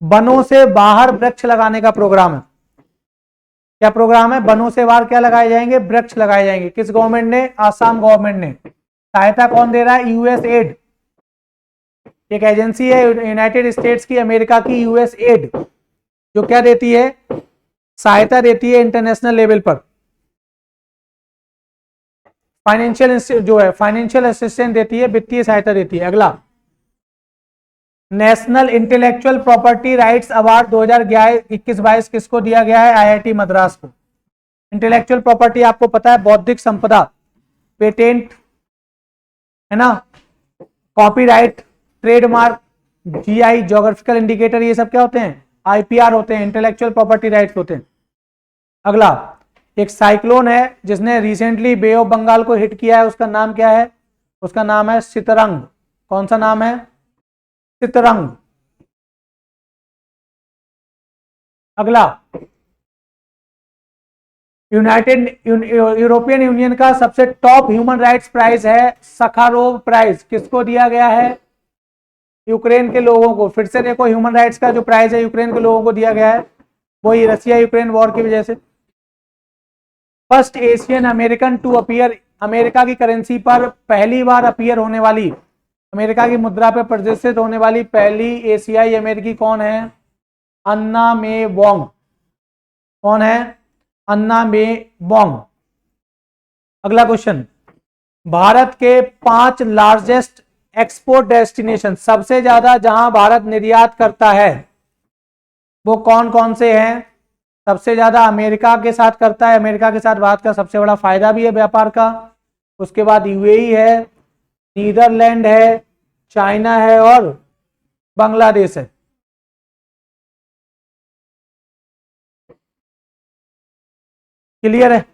वनों से बाहर वृक्ष लगाने का प्रोग्राम है। क्या प्रोग्राम है? वनों से बाहर क्या लगाए जाएंगे? वृक्ष लगाए जाएंगे। किस गवर्नमेंट ने? आसाम गवर्नमेंट ने। सहायता कौन दे रहा है? यूएस एड, एक एजेंसी है यूनाइटेड स्टेट्स की, अमेरिका की, यूएस एड, जो क्या देती है? सहायता देती है इंटरनेशनल लेवल पर। फाइनेंशियल जो है फाइनेंशियल असिस्टेंस देती है, वित्तीय सहायता देती है। अगला, national intellectual property rights award 2021-22 किसको दिया गया है? आईआईटी मद्रास को। इंटेलेक्चुअल प्रॉपर्टी आपको पता है, बौद्धिक संपदा, पेटेंट है ना, copyright, trademark, GI, geographical indicator, ये सब क्या होते हैं? आईपीआर होते हैं, इंटेलेक्चुअल प्रॉपर्टी राइट्स होते हैं। अगला, एक साइक्लोन है जिसने रिसेंटली बे ऑफ बंगाल को हिट किया है, उसका नाम क्या है? उसका नाम है सितरंग। कौन सा नाम है? सितरंग। अगला, यूरोपियन यूनियन का सबसे टॉप ह्यूमन राइट्स प्राइज है सखारोव प्राइज, किसको दिया गया है? यूक्रेन के लोगों को। फिर से देखो, ह्यूमन राइट्स का जो प्राइज है यूक्रेन के लोगों को दिया गया है, वही रशिया यूक्रेन वॉर की वजह से। First Asian American to appear, America की करेंसी पर पहली बार अपीयर होने वाली, अमेरिका की मुद्रा पर प्रदर्शित होने वाली पहली एशियाई अमेरिकी कौन है? अन्ना मे वोंग। कौन है? अन्ना मे वोंग। अगला क्वेश्चन, भारत के 5 लार्जेस्ट एक्सपोर्ट डेस्टिनेशन, सबसे ज्यादा जहां भारत निर्यात करता है, वो कौन कौन से हैं? सबसे ज्यादा अमेरिका के साथ करता है, अमेरिका के साथ भारत का सबसे बड़ा फायदा भी है व्यापार का। उसके बाद यूएई है, नीदरलैंड है, चाइना है और बांग्लादेश है। क्लियर है?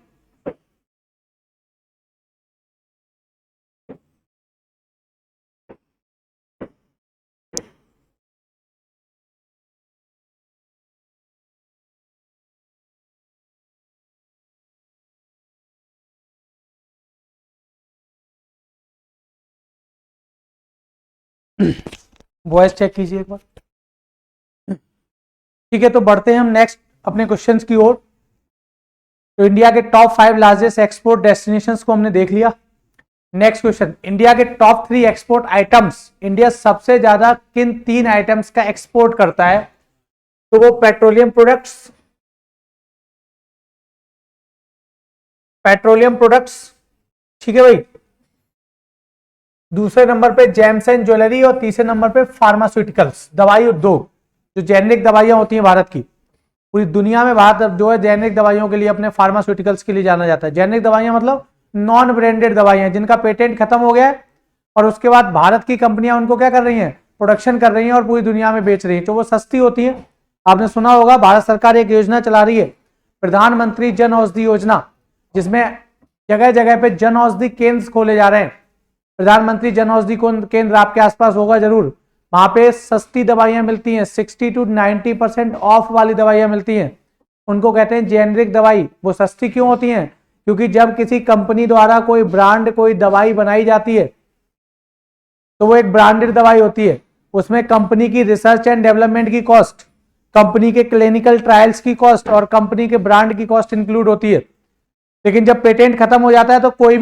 वॉइस चेक कीजिए एक बार। ठीक है, तो बढ़ते हैं हम नेक्स्ट अपने क्वेश्चंस की ओर। तो इंडिया के टॉप 5 लार्जेस्ट एक्सपोर्ट डेस्टिनेशंस को हमने देख लिया। नेक्स्ट क्वेश्चन, इंडिया के टॉप 3 एक्सपोर्ट आइटम्स। इंडिया सबसे ज्यादा किन 3 आइटम्स का एक्सपोर्ट करता है? तो वो पेट्रोलियम प्रोडक्ट्स, ठीक है भाई। दूसरे नंबर पे जेम्स एंड ज्वेलरी और तीसरे नंबर पे फार्मास्यूटिकल्स, दवाई उद्योग, जो जेनेरिक दवाइयां होती हैं भारत की। पूरी दुनिया में भारत जो है जेनेरिक दवाइयों के लिए, अपने फार्मास्यूटिकल्स के लिए जाना जाता है। जेनेरिक दवाइयां मतलब नॉन ब्रांडेड दवाइयां जिनका पेटेंट खत्म हो गया है और उसके बाद भारत की कंपनियां उनको क्या कर रही हैं, प्रोडक्शन कर रही हैं और पूरी दुनिया में बेच रही हैं, तो वो सस्ती होती है। आपने सुना होगा भारत सरकार एक योजना चला रही है, प्रधानमंत्री जन औषधि योजना, जिसमें जगह जगह पे जन औषधि केंद्र खोले जा रहे हैं। प्रधानमंत्री जन औषधि केंद्र आपके आसपास होगा जरूर। वहां पे सस्ती दवाइयां मिलती हैं, 60 to 90% ऑफ वाली दवाइयां मिलती हैं। उनको कहते हैं जेनेरिक दवाई। वो सस्ती क्यों होती हैं? क्योंकि जब किसी कंपनी द्वारा कोई ब्रांड कोई दवाई बनाई जाती है तो वो एक ब्रांडेड दवाई होती है। उसमें कंपनी की रिसर्च एंड डेवलपमेंट की कॉस्ट, कंपनी के क्लिनिकल ट्रायल्स की कॉस्ट और कंपनी के ब्रांड की कॉस्ट इंक्लूड होती है। लेकिन जब पेटेंट खत्म हो जाता है तो कोई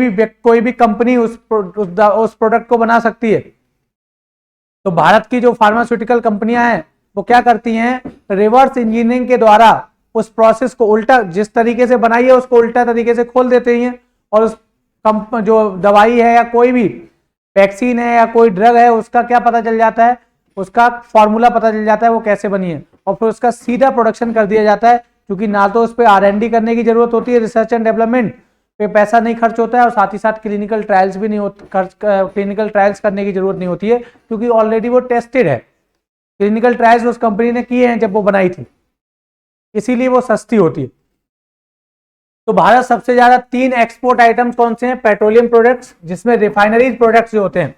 भी कंपनी उस प्रोडक्ट को बना सकती है। तो भारत की जो फार्मास्यूटिकल कंपनियां हैं वो क्या करती हैं, रिवर्स इंजीनियरिंग के द्वारा उस प्रोसेस को उल्टा, जिस तरीके से बनाई है उसको उल्टा तरीके से खोल देते हैं और उस जो दवाई है या कोई भी वैक्सीन है या कोई ड्रग है उसका क्या पता चल जाता है, उसका फॉर्मूला पता चल जाता है वो कैसे बनी है और फिर उसका सीधा प्रोडक्शन कर दिया जाता है। क्योंकि ना तो उस पर R&D करने की जरूरत होती है, रिसर्च एंड डेवलपमेंट पे पैसा नहीं खर्च होता है और साथ ही साथ क्लिनिकल ट्रायल्स भी नहीं होते, क्लिनिकल ट्रायल्स करने की जरूरत नहीं होती है क्योंकि ऑलरेडी वो टेस्टेड है। क्लिनिकल ट्रायल्स उस कंपनी ने किए हैं जब वो बनाई थी, इसीलिए वो सस्ती होती है। तो भारत सबसे ज्यादा 3 एक्सपोर्ट आइटम्स कौन से हैं? पेट्रोलियम प्रोडक्ट्स, जिसमें रिफाइनरीज प्रोडक्ट्स जो होते हैं,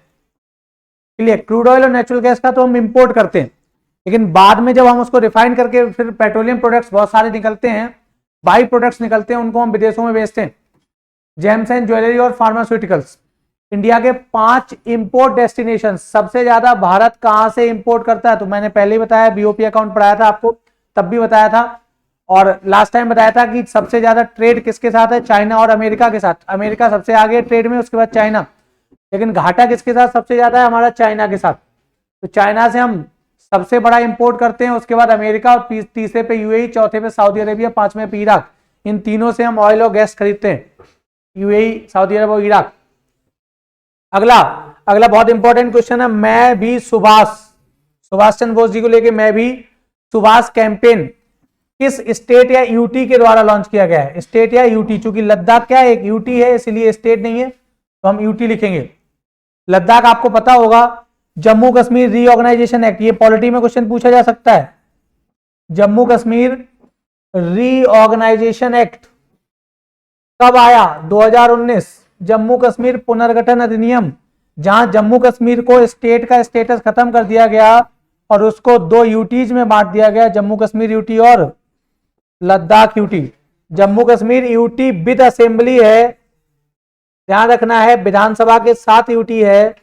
क्रूड ऑयल और नेचुरल गैस का तो हम इंपोर्ट करते हैं, लेकिन बाद में जब हम उसको रिफाइन करके फिर पेट्रोलियम प्रोडक्ट्स बहुत सारे निकलते हैं, बाई प्रोडक्ट्स निकलते हैं, उनको हम विदेशों में बेचते हैं। जेम्स एंड ज्वेलरी और फार्मास्यूटिकल्स, इंडिया के 5 इंपोर्ट डेस्टिनेशन। सबसे ज्यादा भारत कहां से इंपोर्ट करता है? तो मैंने पहले ही बताया, बीओपी अकाउंट पढ़ाया था आपको, तब भी बताया था और लास्ट टाइम बताया था कि सबसे ज्यादा ट्रेड किसके साथ है? चाइना और अमेरिका के साथ। अमेरिका सबसे आगे ट्रेड में, उसके बाद चाइना, लेकिन घाटा किसके साथ सबसे ज्यादा है? हमारा चाइना के साथ। तो चाइना से हम सबसे बड़ा इंपोर्ट करते हैं, उसके बाद अमेरिका और तीसरे पे यूएई, चौथे पे सऊदी अरेबिया, पांचवें पे इराक। इन तीनों से हम ऑयल और गैस खरीदते हैं, यूएई, सऊदी अरब और इराक। अगला बहुत इंपॉर्टेंट क्वेश्चन है, मैं भी सुभाष चंद्र बोस जी को लेके मैं भी सुभाष कैंपेन किस स्टेट या यूटी के द्वारा लॉन्च किया गया है? स्टेट या यूटी, चूंकि लद्दाख क्या है, एक यूटी है, इसलिए स्टेट नहीं है तो हम यूटी लिखेंगे। लद्दाख आपको पता होगा, जम्मू कश्मीर रीऑर्गेनाइजेशन एक्ट, ये पॉलिटी में क्वेश्चन पूछा जा सकता है। जम्मू कश्मीर रीऑर्गेनाइजेशन एक्ट कब आया? 2019। जम्मू कश्मीर पुनर्गठन अधिनियम, जहां जम्मू कश्मीर को स्टेट का स्टेटस खत्म कर दिया गया और उसको 2 यूटीज में बांट दिया गया, जम्मू कश्मीर यूटी और Ladakh UT. Jammu Kashmir UT with assembly है, ध्यान रखना है, विधानसभा के साथ यूटी है,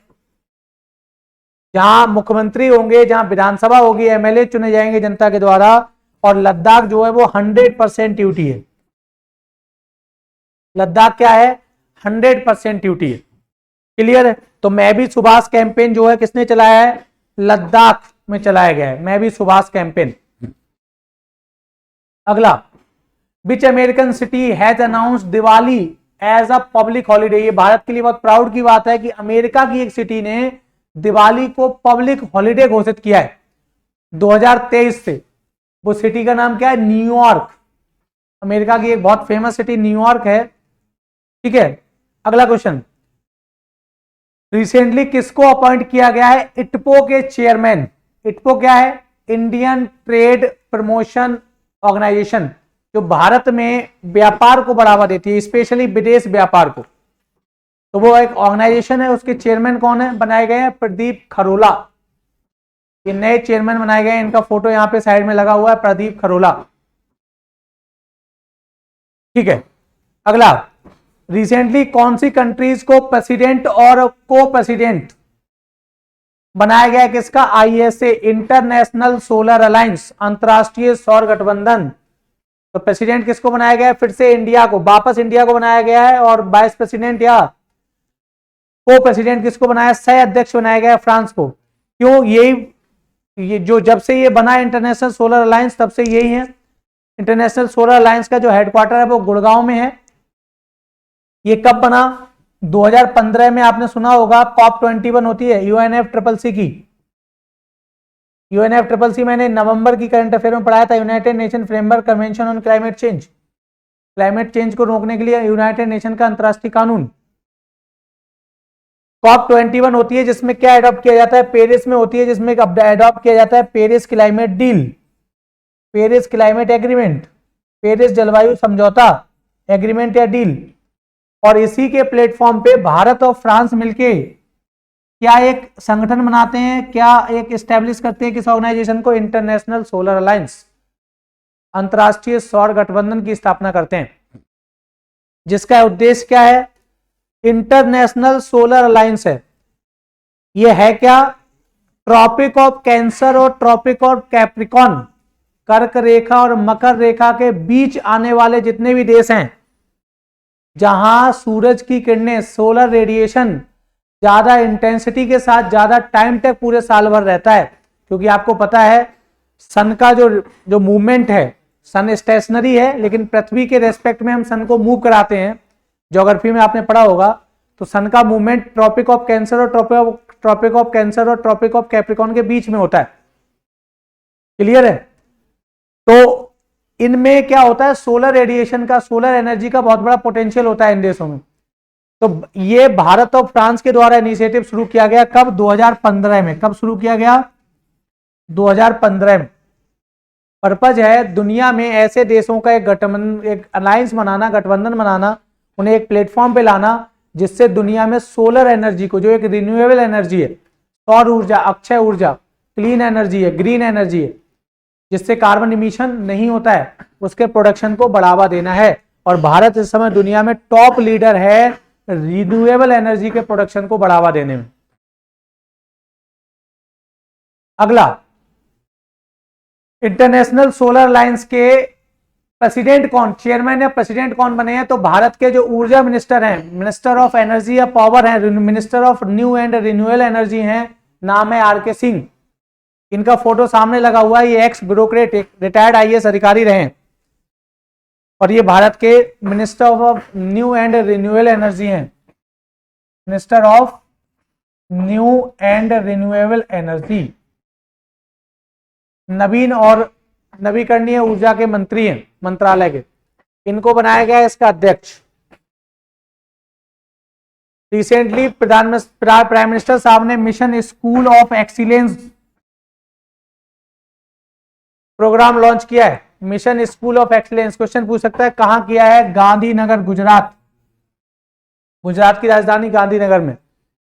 जहां मुख्यमंत्री होंगे, जहां विधानसभा होगी, एमएलए चुने जाएंगे जनता के द्वारा, और लद्दाख जो है वो 100% यूटी है। लद्दाख क्या है? 100% यूटी है। क्लियर है? तो मैं भी सुभाष कैंपेन जो है किसने चलाया है? लद्दाख में चलाया गया है, मैं भी सुभाष कैंपेन। अगला, which American city has announced Diwali as a public holiday. ये भारत के लिए बहुत प्राउड की बात है कि अमेरिका की एक सिटी ने दिवाली को पब्लिक हॉलीडे घोषित किया है 2023 से। वो सिटी का नाम क्या है? न्यूयॉर्क। अमेरिका की एक बहुत फेमस सिटी न्यूयॉर्क है, ठीक है। अगला क्वेश्चन, रिसेंटली किसको अपॉइंट किया गया है इटपो के चेयरमैन? इटपो क्या है? इंडियन ट्रेड प्रमोशन ऑर्गेनाइजेशन, जो भारत में व्यापार को बढ़ावा देती है, स्पेशली विदेश व्यापार को। तो वो एक ऑर्गेनाइजेशन है, उसके चेयरमैन कौन है? बनाए गए हैं प्रदीप खरोला। ये नए चेयरमैन बनाए गए हैं, इनका फोटो यहां पे साइड में लगा हुआ है, प्रदीप खरोला, ठीक है। अगला, रिसेंटली कौन सी कंट्रीज को प्रेसिडेंट और को प्रेसिडेंट बनाया गया है किसका? ISA, इंटरनेशनल सोलर अलायंस, अंतरराष्ट्रीय सौर गठबंधन। तो प्रेसिडेंट किसको बनाया गया है? फिर से इंडिया को, वापस इंडिया को बनाया गया है। और वाइस प्रेसिडेंट या को प्रेसिडेंट किसको बनाया? सह अध्यक्ष बनाया गया है फ्रांस को। क्यों? ये जो जब से ये बना इंटरनेशनल सोलर अलायंस तब से यही है। इंटरनेशनल सोलर अलायंस का जो हेडक्वार्टर है वो गुड़गांव में है। ये कब बना? 2015 में। आपने सुना होगा COP21 होती है UNFCCC की। UNFCCC मैंने नवंबर की करंट अफेयर में पढ़ाया था, United nation framework convention on climate change. Climate change को रोकने के लिए यूनाइटेड नेशन का अंतरराष्ट्रीय कानून। COP21 होती है जिसमें क्या एडॉप्ट किया जाता है? पेरिस में होती है जिसमें एडॉप्ट किया जाता है Paris climate deal, Paris climate agreement, Paris जलवायु समझौता एग्रीमेंट या डील। और इसी के प्लेटफॉर्म पे भारत और फ्रांस मिलके क्या एक संगठन बनाते हैं, क्या एक एस्टेब्लिश करते हैं किस ऑर्गेनाइजेशन को? इंटरनेशनल सोलर अलायंस, अंतरराष्ट्रीय सौर गठबंधन की स्थापना करते हैं, जिसका उद्देश्य क्या है? इंटरनेशनल सोलर अलायंस है। यह है क्या? ट्रॉपिक ऑफ कैंसर और ट्रॉपिक ऑफ कैप्रिकॉन, कर्क रेखा और मकर रेखा के बीच आने वाले जितने भी देश हैं जहां सूरज की किरणें, सोलर रेडिएशन ज्यादा इंटेंसिटी के साथ ज्यादा टाइम तक पूरे साल भर रहता है। क्योंकि आपको पता है सन का जो मूवमेंट है, सन स्टेशनरी है लेकिन पृथ्वी के रेस्पेक्ट में हम सन को मूव कराते हैं। ज्योग्राफी में आपने पढ़ा होगा। तो सन का मूवमेंट ट्रॉपिक ऑफ कैंसर और ट्रॉपिक ऑफ कैप्रिकॉन के बीच में होता है। क्लियर है? तो इनमें क्या होता है? सोलर रेडिएशन का, सोलर एनर्जी का बहुत बड़ा पोटेंशियल होता है इन देशों में। तो ये भारत और फ्रांस के द्वारा इनिशिएटिव शुरू किया गया। कब? 2015 में। कब शुरू किया गया? 2015 में। पर्पज है दुनिया में ऐसे देशों का एक अलायंस बनाना, गठबंधन बनाना, उन्हें एक प्लेटफॉर्म पे लाना जिससे दुनिया में सोलर एनर्जी को, जो एक रिन्यूएबल एनर्जी है, सौर ऊर्जा, अक्षय ऊर्जा, क्लीन एनर्जी है, ग्रीन एनर्जी है, जिससे कार्बन इमिशन नहीं होता है, उसके प्रोडक्शन को बढ़ावा देना है। और भारत इस समय दुनिया में टॉप लीडर है रिन्यूएबल एनर्जी के प्रोडक्शन को बढ़ावा देने में। अगला, इंटरनेशनल सोलर अलायंस के प्रेसिडेंट कौन, चेयरमैन या प्रेसिडेंट कौन बने हैं? तो भारत के जो ऊर्जा मिनिस्टर हैं, मिनिस्टर ऑफ एनर्जी या पावर हैं, minister of new and renewable energy हैं, नाम है RK सिंह। इनका फोटो सामने लगा हुआ है। ये एक्स ब्यूरोक्रेट, रिटायर्ड IAS अधिकारी रहे हैं और ये भारत के minister of new and renewable energy हैं, minister of new and renewable energy, नवीन और नवीकरणीय ऊर्जा के मंत्री हैं मंत्रालय के। इनको बनाया गया है इसका अध्यक्ष। रिसेंटली प्राइम मिनिस्टर साहब ने mission school of excellence programme launch किया है। Mission school of excellence, question पूछ सकता है कहां किया है? गांधीनगर, गुजरात। गुजरात की राजधानी गांधीनगर में।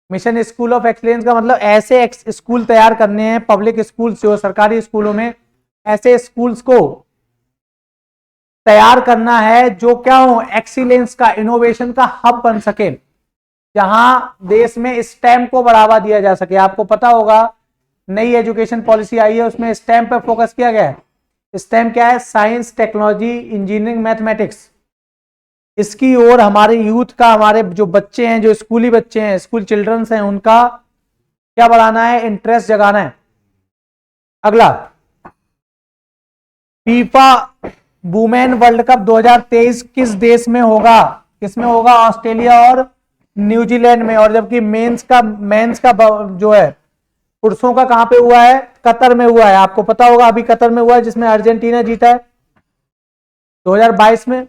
मिशन स्कूल ऑफ एक्सीलेंस का मतलब ऐसे स्कूल तैयार करने हैं, पब्लिक स्कूल जो सरकारी स्कूलों में, ऐसे स्कूल्स को तैयार करना है जो क्या हो? एक्सीलेंस का, इनोवेशन का हब बन सके, जहां देश में स्टेम को बढ़ावा दिया जा सके। आपको पता होगा नई एजुकेशन पॉलिसी आई है, उसमें स्टेम पर फोकस किया गया है। स्टेम क्या है? Science, technology, engineering, mathematics. इसकी ओर हमारे यूथ का, हमारे जो बच्चे हैं, जो स्कूली बच्चे हैं, स्कूल चिल्ड्रंस हैं, उनका क्या बढ़ाना है? इंटरेस्ट जगाना है। अगला, फीफा वुमेन वर्ल्ड कप 2023 किस देश में होगा? किसमें होगा? ऑस्ट्रेलिया और न्यूजीलैंड में। और जबकि मेंस का जो है पुरुषों का कहां पे हुआ है? कतर में हुआ है। आपको पता होगा अभी कतर में हुआ है, जिसमें अर्जेंटीना जीता है 2022 में।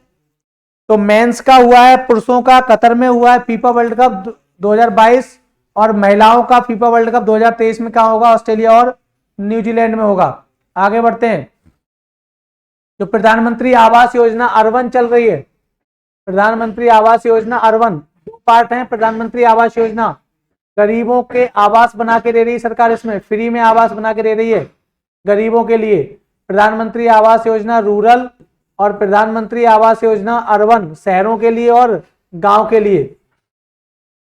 तो मेंस का हुआ है, पुरुषों का कतर में हुआ है फीफा वर्ल्ड कप 2022, और महिलाओं का फीफा वर्ल्ड कप 2023 में कहां होगा? ऑस्ट्रेलिया और न्यूजीलैंड में होगा। आगे बढ़ते हैं। जो प्रधानमंत्री आवास योजना अर्बन चल रही है, प्रधानमंत्री आवास योजना अर्बन, दो पार्ट हैं प्रधानमंत्री आवास योजना। गरीबों के आवास बना के दे रही है सरकार, इसमें फ्री में आवास बना के दे रही है गरीबों के लिए। प्रधानमंत्री आवास योजना रूरल और प्रधानमंत्री आवास योजना अर्बन, शहरों के लिए और गांव के लिए।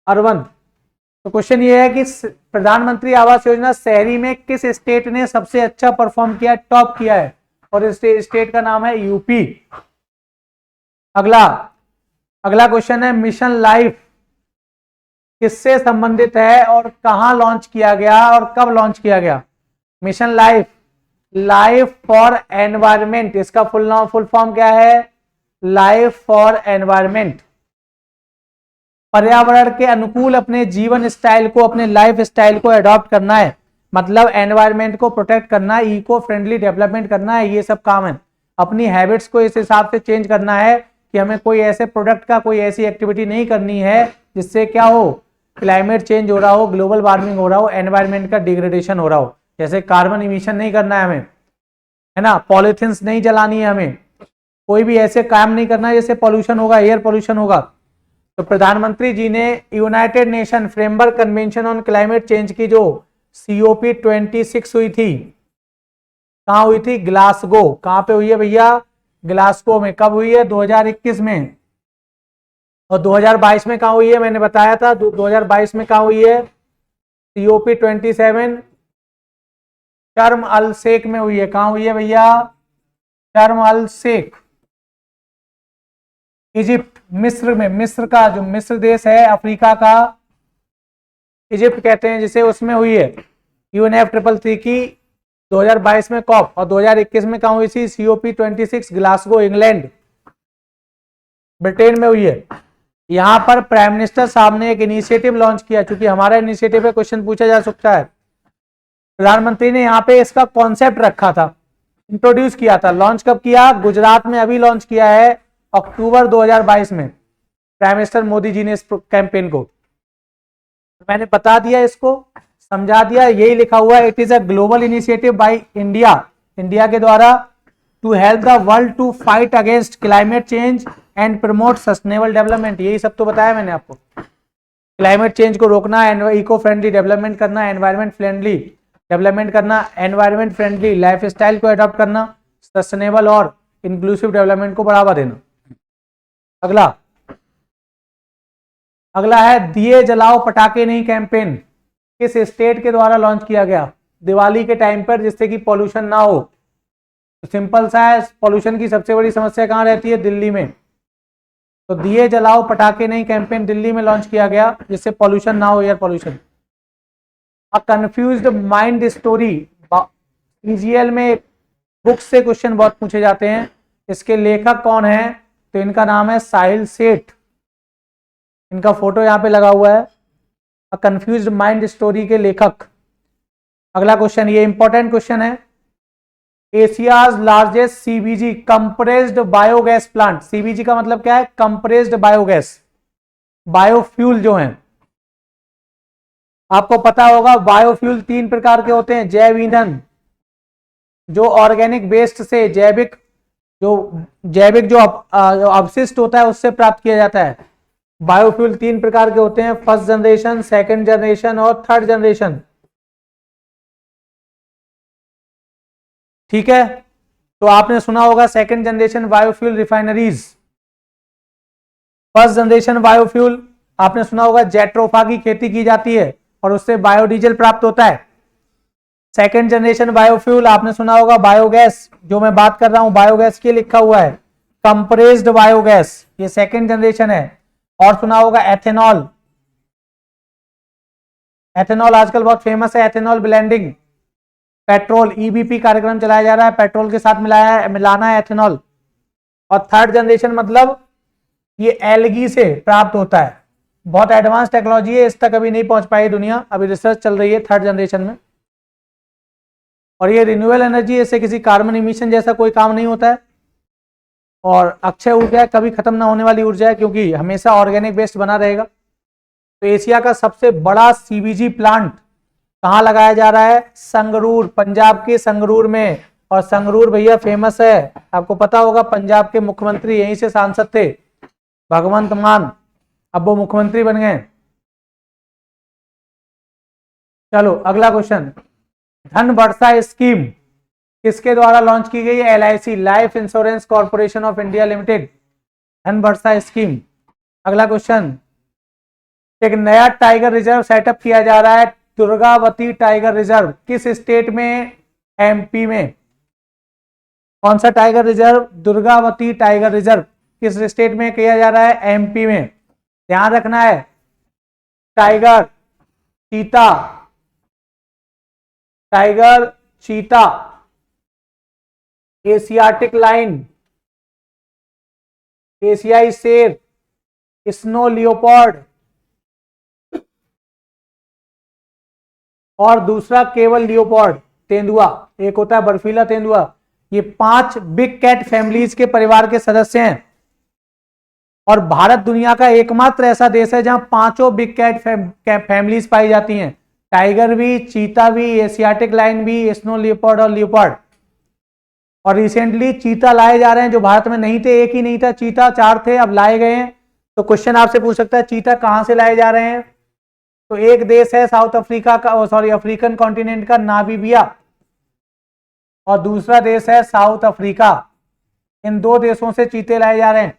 अर्बन तो क्वेश्चन ये है कि प्रधानमंत्री आवास योजना शहरी में किस स्टेट ने सबसे अच्छा परफॉर्म किया, टॉप किया है, और इस स्टेट का नाम है यूपी। अगला क्वेश्चन है मिशन लाइफ किससे संबंधित है और कहां लॉन्च किया गया और कब लॉन्च किया गया। Mission life, life for environment, इसका फुल फॉर्म क्या है, लाइफ फॉर एनवायरमेंट। पर्यावरण के अनुकूल अपने जीवन स्टाइल को, अपने लाइफ स्टाइल को एडॉप्ट करना है, मतलब एनवायरमेंट को प्रोटेक्ट करना है, इको फ्रेंडली डेवलपमेंट करना है, ये सब काम है। अपनी हैबिट्स को इस हिसाब से चेंज करना है कि हमें कोई ऐसे प्रोडक्ट का, कोई ऐसी एक्टिविटी नहीं करनी है जिससे क्या हो, क्लाइमेट चेंज हो रहा हो, ग्लोबल वार्मिंग हो रहा हो, एनवायरमेंट का डिग्रेडेशन हो रहा हो। जैसे कार्बन इमिशन नहीं करना है हमें, है ना, पॉलीथिन्स नहीं जलानी है हमें, कोई भी ऐसे काम नहीं करना है जिससे पॉल्यूशन होगा, एयर पॉल्यूशन होगा। तो प्रधानमंत्री जी ने United nation framework convention on climate change की जो COP 26 हुई थी, कहां हुई थी, ग्लासगो। कहां पे हुई है भैया, ग्लासगो में। कब हुई है, 2021 में। और 2022 में कहां हुई है, मैंने बताया था 2022 में कहां हुई है, COP 27 शर्म अल शेख में हुई है। कहां हुई है भैया, शर्म अल शेख, इजिप्ट, मिस्र में। मिस्र का जो मिस्र देश है अफ्रीका का, इजिप्ट कहते हैं जिसे, उसमें हुई है UNFCCC की 2022 में कॉप। और 2021 में कहां हुई थी, COP 26 ग्लासगो, इंग्लैंड, ब्रिटेन में हुई है। यहां पर प्राइम मिनिस्टर साहब ने एक इनिशिएटिव लॉन्च किया, क्योंकि हमारा इनिशिएटिव पे क्वेश्चन पूछा जा सकता है। प्रधानमंत्री ने यहाँ पे इसका कॉन्सेप्ट रखा था, इंट्रोड्यूस किया था। लॉन्च कब किया, गुजरात में अभी लॉन्च किया है, अक्टूबर 2022 में प्राइम मिनिस्टर मोदी जी ने इस कैंपेन को। मैंने बता दिया, इसको समझा दिया, यही लिखा हुआ है, it is a global initiative by India, India के द्वारा, to help the world to fight against climate change and promote sustainable development. यही सब तो बताया मैंने आपको, क्लाइमेट चेंज को रोकना, इको फ्रेंडली डेवलपमेंट करना, एनवायरमेंट फ्रेंडली डेवलपमेंट करना, एनवायरमेंट फ्रेंडली लाइफ स्टाइल को अडॉप्ट करना, सस्टेनेबल और इंक्लूसिव डेवलपमेंट को बढ़ावा देना। अगला है दिए जलाओ पटाखे नहीं कैंपेन, किस स्टेट के द्वारा लॉन्च किया गया दिवाली के टाइम पर, जिससे कि पॉल्यूशन ना हो। तो सिंपल सा है, पॉल्यूशन की सबसे बड़ी समस्या कहां रहती है, दिल्ली में। तो दिए जलाओ पटाखे नहीं कैंपेन दिल्ली में लॉन्च किया गया, जिससे पॉल्यूशन ना हो, एयर पॉल्यूशन। अ कंफ्यूज्ड माइंड स्टोरी, CGL में बुक से क्वेश्चन बहुत पूछे जाते हैं। इसके लेखक कौन है, तो इनका नाम है साहिल सेठ, इनका फोटो यहाँ पे लगा हुआ है, अ कंफ्यूज्ड माइंड स्टोरी के लेखक। अगला क्वेश्चन, ये इंपॉर्टेंट क्वेश्चन है, Asia's largest CBG compressed biogas plant. CBG का मतलब क्या है, कंप्रेस्ड बायोगैस, बायोफ्यूल जो है। आपको पता होगा बायोफ्यूल 3 प्रकार के होते हैं, जैव ईंधन जो ऑर्गेनिक वेस्ट से, जैविक जो अवशिष्ट होता है उससे प्राप्त किया जाता है। बायोफ्यूल 3 प्रकार के होते हैं, फर्स्ट जनरेशन, सेकंड जनरेशन और थर्ड जनरेशन। ठीक है, तो आपने सुना होगा second generation biofuel refineries, first generation biofuel आपने सुना होगा जेट्रोफा की खेती की जाती है और उससे बायोडीजल प्राप्त होता है। सेकंड जनरेशन बायोफ्यूल आपने सुना होगा बायोगैस, जो मैं बात कर रहा हूं बायोगैस के लिखा हुआ है, कंप्रेस्ड बायोगैस, ये सेकंड जनरेशन है। और सुना होगा एथेनॉल, एथेनॉल आजकल बहुत फेमस है, एथेनॉल ब्लेंडिंग, पेट्रोल EBP कार्यक्रम चलाया जा रहा है, पेट्रोल के साथ मिलाना है एथेनॉल। और थर्ड जनरेशन मतलब ये एल्गी से प्राप्त होता है, बहुत एडवांस टेक्नोलॉजी है, इस तक अभी नहीं पहुंच पाई दुनिया, अभी रिसर्च चल रही है थर्ड जनरेशन में। और ये रिन्यूएबल एनर्जी, इससे किसी कार्बन इमिशन जैसा कोई काम नहीं होता है, और अक्षय ऊर्जा है, कभी खत्म ना होने वाली ऊर्जा है, क्योंकि हमेशा ऑर्गेनिक वेस्ट बना रहेगा। तो एशिया का सबसे बड़ा CBG प्लांट कहाँ लगाया जा रहा है, संगरूर, पंजाब के संगरूर में। और संगरूर भैया फेमस है, आपको पता होगा, पंजाब के मुख्यमंत्री यहीं से सांसद थे, भगवंत मान, अब वो मुख्यमंत्री बन गए। चलो अगला क्वेश्चन, धन वर्षा स्कीम किसके द्वारा लॉन्च की गई है, LIC, life insurance corporation of India limited, धन वर्षा स्कीम। अगला क्वेश्चन, एक नया टाइगर रिजर्व सेटअप किया जा रहा है, दुर्गावती टाइगर रिजर्व, किस स्टेट में? एमपी में। कौन सा tiger reserve? Durgavati tiger reserve किस स्टेट में किया जा रहा है? एमपी में। ध्यान रखना है, टाइगर, चीता, टाइगर, चीता, एशियाटिक लाइन, एशियाई शेर, स्नो लियोपार्ड और दूसरा केवल लियोपार्ड, तेंदुआ। एक होता है बर्फीला तेंदुआ। ये 5 बिग कैट फैमिलीज के परिवार के सदस्य हैं और भारत दुनिया का एकमात्र ऐसा देश है जहां 5 बिग कैट फैमिलीज पाई जाती हैं, टाइगर भी, चीता भी, एशियाटिक लाइन भी, स्नो लियोपार्ड और लियोपार्ड। और रिसेंटली चीता लाए जा रहे हैं जो भारत में नहीं थे, एक ही नहीं था चीता, 4 थे, अब लाए गए हैं। तो क्वेश्चन आपसे पूछ सकता है चीता कहां से लाए जा रहे हैं? तो एक देश है साउथ अफ्रीका का, सॉरी अफ्रीकन कॉन्टिनेंट का, नामीबिया, और दूसरा देश है साउथ अफ्रीका। इन 2 देशों से चीते लाए जा रहे हैं।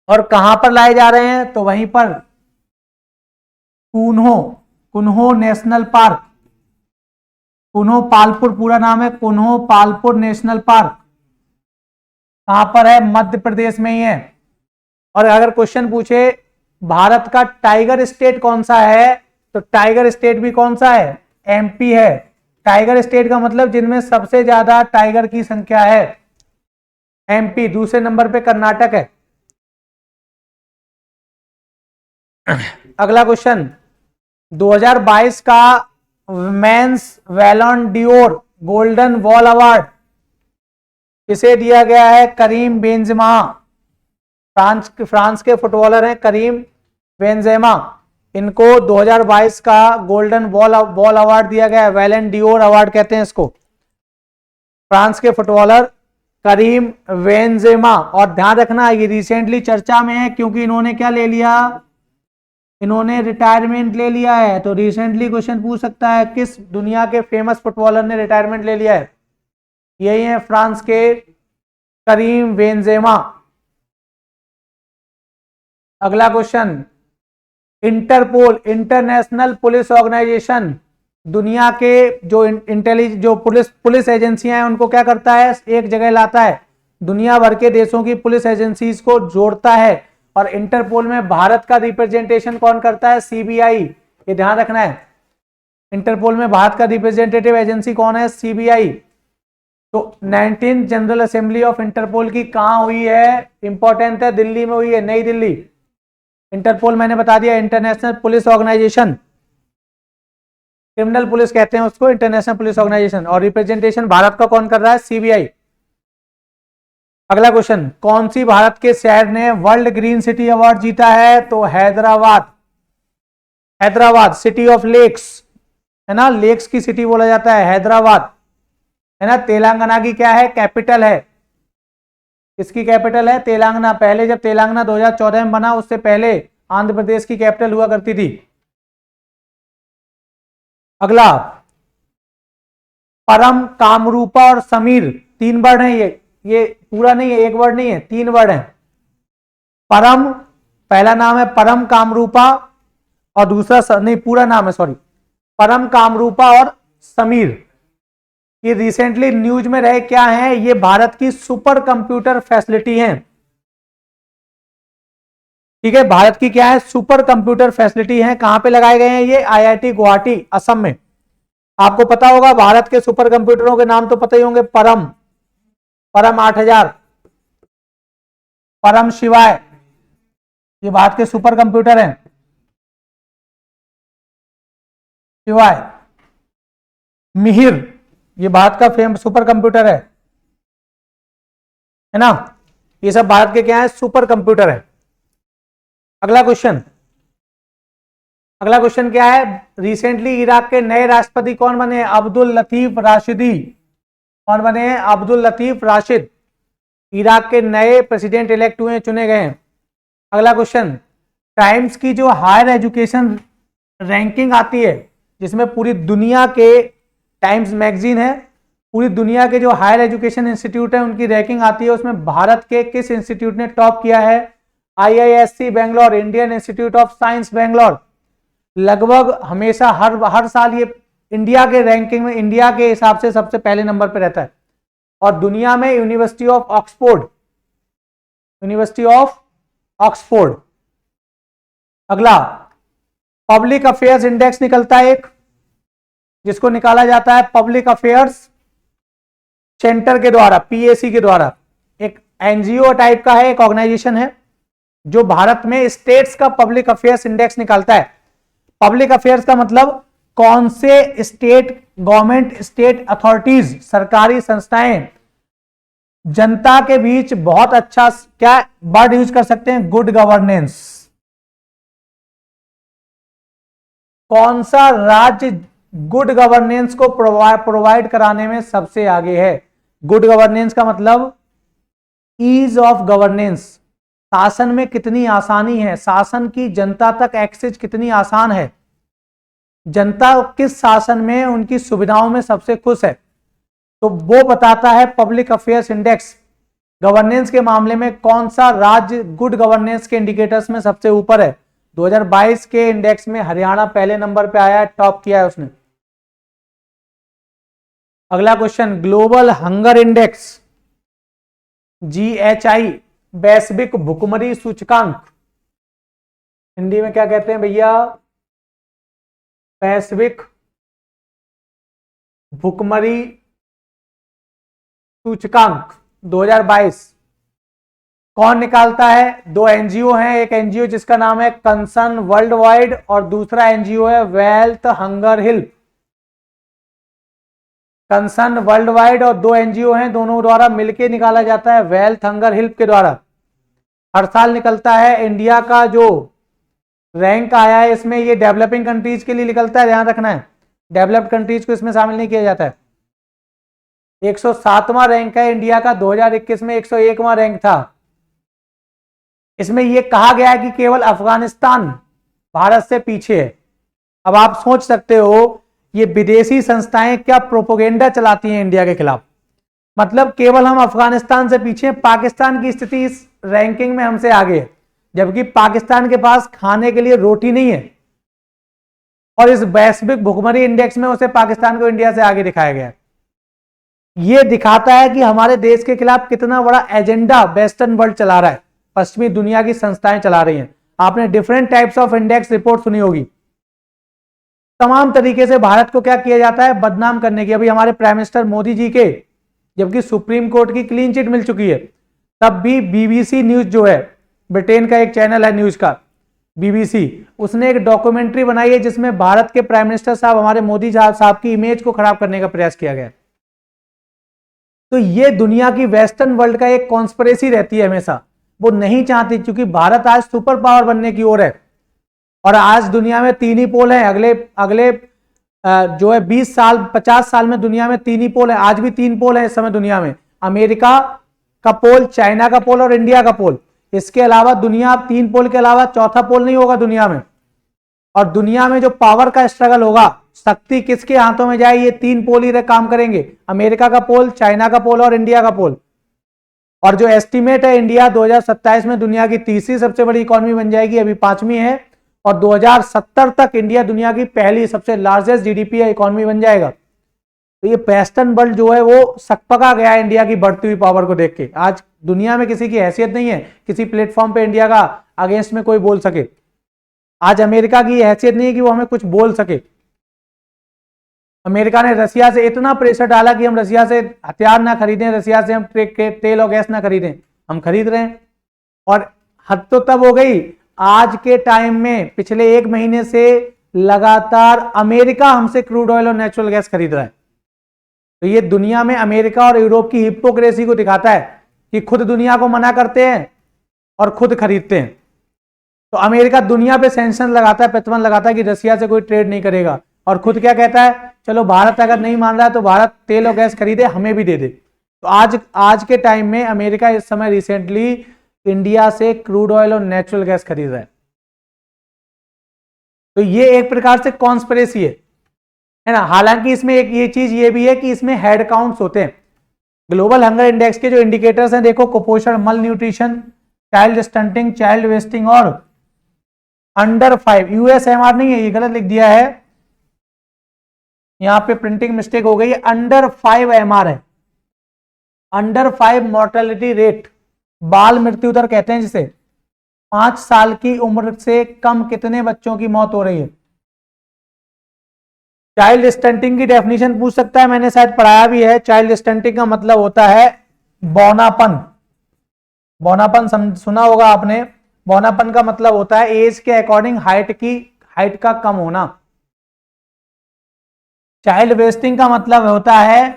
और कहां पर लाए जा रहे हैं? तो वहीं पर कुन्हो नेशनल पार्क, कुन्हो पालपुर पूरा नाम है, कुन्हो पालपुर नेशनल पार्क। कहां पर है? मध्य प्रदेश में ही है। और अगर क्वेश्चन पूछे भारत का टाइगर स्टेट कौन सा है, तो टाइगर स्टेट भी कौन सा है? एमपी है। टाइगर स्टेट का मतलब जिनमें सबसे ज्यादा टाइगर की संख्या है, एमपी। दूसरे नंबर पे कर्नाटक है। अगला क्वेश्चन, 2022 का men's Ballon d'Or golden ball award किसे दिया गया है? करीम बेंजेमा, फ्रांस के फुटबॉलर हैं करीम बेंजेमा। इनको 2022 का गोल्डन बॉल अवार्ड दिया गया है, वैलन डियोर अवार्ड कहते हैं इसको। फ्रांस के फुटबॉलर करीम बेंजेमा। और ध्यान रखना ये रिसेंटली चर्चा में है क्योंकि इन्होंने क्या ले लिया? इन्होंने रिटायरमेंट ले लिया है। तो रिसेंटली क्वेश्चन पूछ सकता है किस दुनिया के फेमस फुटबॉलर ने रिटायरमेंट ले लिया है? यही है फ्रांस के करीम बेंजेमा। अगला question, Interpol, international police organisation, दुनिया के जो पुलिस एजेंसियां हैं उनको क्या करता है? एक जगह लाता है, दुनिया भर के देशों की पुलिस एजेंसीज को जोड़ता है। और इंटरपोल में भारत का रिप्रेजेंटेशन कौन करता है? सीबीआई। ये ध्यान रखना है, इंटरपोल में भारत का रिप्रेजेंटेटिव एजेंसी कौन है? सीबीआई। तो 19th general assembly of Interpol की कहां हुई है? इंपॉर्टेंट है, दिल्ली में हुई है, नई दिल्ली। इंटरपोल मैंने बता दिया, international police organisation, criminal police कहते हैं उसको, इंटरनेशनल पुलिस ऑर्गेनाइजेशन। और रिप्रेजेंटेशन भारत का कौन कर रहा है? सीबीआई। अगला क्वेश्चन, कौन सी भारत के शहर ने वर्ल्ड ग्रीन सिटी अवार्ड जीता है? तो Hyderabad. Hyderabad city of lakes है ना, लेक्स की सिटी बोला जाता है हैदराबाद, है ना। तेलंगाना की क्या है? कैपिटल है। किसकी कैपिटल है? तेलंगाना। पहले जब तेलंगाना 2014 में बना, उससे पहले आंध्र प्रदेश की कैपिटल हुआ करती थी। अगला, परम, कामरूपा और समीर, 3 वर्ड हैं ये पूरा नहीं है, 1 वर्ड नहीं है, 3 वर्ड है। परम, पहला नाम है परम कामरूपा और दूसरा नहीं, पूरा नाम है, सॉरी, परम कामरूपा और समीर। ये रिसेंटली न्यूज में रहे, क्या है? ये भारत की सुपर कंप्यूटर फैसिलिटी है। ठीक है, भारत की क्या है? सुपर कंप्यूटर फैसिलिटी है। कहां पे लगाए गए हैं ये? आईआईटी गुवाहाटी, असम में। आपको पता होगा भारत के सुपर कंप्यूटरों के नाम तो पता ही होंगे, परम 8000, परम शिवाय, ये भारत के सुपर कंप्यूटर हैं। शिवाय, मिहिर, ये भारत का फेमस सुपर कंप्यूटर है ना। ये सब भारत के क्या है? सुपर कंप्यूटर है। अगला क्वेश्चन क्या है? रिसेंटली इराक के नए राष्ट्रपति कौन बने? अब्दुल लतीफ राशिदी। कौन बने हैं? अब्दुल लतीफ राशिद इराक के नए प्रेसिडेंट इलेक्ट हुए, चुने गए हैं। अगला क्वेश्चन, टाइम्स की जो हायर एजुकेशन रैंकिंग आती है, जिसमें पूरी दुनिया के, टाइम्स मैगजीन है, पूरी दुनिया के जो हायर एजुकेशन इंस्टीट्यूट है उनकी रैंकिंग आती है, उसमें भारत के किस इंस्टीट्यूट ने टॉप किया है? IISc Bangalore, Indian institute of science Bangalore, लगभग हमेशा हर साल ये इंडिया के रैंकिंग में, इंडिया के हिसाब से सबसे पहले नंबर पे रहता है। और दुनिया में university of Oxford, university of Oxford. अगला पब्लिक अफेयर्स इंडेक्स निकलता है एक, जिसको निकाला जाता है पब्लिक अफेयर्स सेंटर के द्वारा, PAC के द्वारा। एक एनजीओ टाइप का है, एक ऑर्गेनाइजेशन है जो भारत में स्टेट्स का पब्लिक अफेयर्स इंडेक्स निकालता है। पब्लिक अफेयर्स का मतलब कौन से स्टेट गवर्नमेंट, स्टेट अथॉरिटीज, सरकारी संस्थाएं जनता के बीच बहुत अच्छा, क्या वर्ड यूज कर सकते हैं, गुड गवर्नेंस। कौन सा राज्य गुड गवर्नेंस को प्रोवाइड कराने में सबसे आगे है। गुड गवर्नेंस का मतलब ईज ऑफ गवर्नेंस, शासन में कितनी आसानी है, शासन की जनता तक एक्सेस कितनी आसान है, जनता किस शासन में उनकी सुविधाओं में सबसे खुश है, तो वो बताता है पब्लिक अफेयर्स इंडेक्स। गवर्नेंस के मामले में कौन सा राज्य गुड गवर्नेंस के इंडिकेटर्स में सबसे ऊपर है। 2022 के इंडेक्स में हरियाणा पहले नंबर पे आया है, टॉप किया है उसने। अगला question, global hunger index GHI, वैश्विक भुखमरी सूचकांक, हिंदी में क्या कहते हैं भैया, वैश्विक भुखमरी सूचकांक 2022 कौन निकालता है। 2 एनजीओ हैं, एक एनजीओ जिसका नाम है कंसर्न वर्ल्ड वाइड और दूसरा एनजीओ है wealth hunger help. Concern world wide और 2 एनजीओ हैं, दोनों द्वारा मिलकर निकाला जाता है वेल्थ हंगर हेल्प के द्वारा। हर साल निकलता है। इंडिया का जो रैंक आया है इसमें, ये डेवलपिंग कंट्रीज के लिए निकलता है, ध्यान रखना है, डेवलप्ड कंट्रीज को इसमें शामिल नहीं किया जाता है। 107वां रैंक है इंडिया का, 2021 में 101वां रैंक था। इसमें यह कहा गया है कि केवल अफगानिस्तान भारत से पीछे है। अब आप सोच सकते हो ये विदेशी संस्थाएं क्या प्रोपोगेंडा चलाती हैं इंडिया के खिलाफ, मतलब केवल हम अफगानिस्तान से पीछे हैं। पाकिस्तान की स्थिति इस रैंकिंग में हमसे आगे है, जबकि पाकिस्तान के पास खाने के लिए रोटी नहीं है, और इस वैश्विक भुखमरी इंडेक्स में उसे पाकिस्तान को इंडिया से आगे दिखाया गया है। यह दिखाता है कि हमारे देश के खिलाफ कितना बड़ा एजेंडा वेस्टर्न वर्ल्ड चला रहा है, पश्चिमी दुनिया की संस्थाएं चला रही हैं। आपने different types of index report सुनी होगी। तमाम तरीके से भारत को क्या किया जाता है, बदनाम करने की। अभी हमारे प्राइम मिनिस्टर मोदी जी के, जबकि सुप्रीम कोर्ट की क्लीन चिट मिल चुकी है, तब भी BBC न्यूज जो है, ब्रिटेन का एक चैनल है न्यूज का BBC, उसने एक डॉक्यूमेंट्री बनाई है जिसमें भारत के प्राइम मिनिस्टर साहब, हमारे मोदी साहब की इमेज को खराब करने का प्रयास किया गया। तो ये दुनिया की वेस्टर्न वर्ल्ड का एक कॉन्स्पिरेसी रहती है हमेशा, वो नहीं चाहती, क्योंकि भारत आज सुपर पावर बनने की ओर है। और आज दुनिया में 3 ही पोल हैं, अगले जो है 20 साल 50 साल में दुनिया में 3 ही पोल है। आज भी 3 पोल है इस समय दुनिया में, अमेरिका का पोल, चाइना का पोल और इंडिया का पोल। इसके अलावा दुनिया 3 पोल के अलावा चौथा पोल नहीं होगा दुनिया में। और दुनिया में जो पावर का स्ट्रगल होगा, शक्ति किसके हाथों में जाए, ये 3 पोल ही काम करेंगे, अमेरिका का पोल, चाइना का पोल और इंडिया का पोल। और जो एस्टिमेट है, इंडिया 2027 में दुनिया की तीसरी सबसे बड़ी इकोनॉमी बन जाएगी, अभी 5वीं है, और 2070 तक इंडिया दुनिया की पहली सबसे लार्जेस्ट GDP इकोनॉमी बन जाएगा। तो ये वेस्टर्न वर्ल्ड जो है वो सकपका गया है इंडिया की बढ़ती हुई पावर को देख के। आज दुनिया में किसी की हैसियत नहीं है किसी प्लेटफॉर्म पे इंडिया का अगेंस्ट में कोई बोल सके। आज अमेरिका की हैसियत नहीं है कि वो हमें कुछ बोल सके। अमेरिका ने रसिया से इतना प्रेशर डाला कि हम रसिया से हथियार ना खरीदें, रसिया से हम तेल और गैस ना खरीदें, हम खरीद रहे हैं। और हद तो तब हो गई, आज के टाइम में पिछले 1 महीने से लगातार अमेरिका हमसे क्रूड ऑयल और नेचुरल गैस खरीद रहा है। तो ये दुनिया में अमेरिका और यूरोप की हिपोक्रेसी को दिखाता है कि खुद दुनिया को मना करते हैं और खुद खरीदते हैं। तो अमेरिका दुनिया पे सैंक्शन लगाता है, प्रतिबंध लगाता है कि रसिया से कोई ट्रेड नहीं करेगा, और खुद क्या कहता है, चलो भारत अगर नहीं मान रहा है तो भारत तेल और गैस खरीदे, हमें भी दे दे। तो आज के टाइम में अमेरिका इस समय रिसेंटली इंडिया से क्रूड ऑयल और नेचुरल गैस खरीद रहा है। तो ये एक प्रकार से कॉन्स्पिरेसी है ना। हालांकि इसमें एक ये चीज ये भी है कि इसमें हेड काउंट्स होते हैं। ग्लोबल हंगर इंडेक्स के जो इंडिकेटर्स हैं, देखो, कुपोषण, मल nutrition, child stunting, child wasting और अंडर 5, USMR नहीं है, ये गलत लिख दिया है, यहां पे प्रिंटिंग मिस्टेक हो गई है, अंडर 5 MR है, अंडर 5 मोर्टेलिटी रेट, बाल मृत्यु दर कहते हैं जिसे। 5 साल की उम्र से कम कितने बच्चों की मौत हो रही है। चाइल्ड स्टंटिंग की डेफिनेशन पूछ सकता है, मैंने शायद पढ़ाया भी है। चाइल्ड स्टंटिंग का मतलब होता है बौनापन। बौनापन सुना होगा आपने। बौनापन का मतलब होता है एज के अकॉर्डिंग हाइट का कम होना। चाइल्ड वेस्टिंग का मतलब होता है,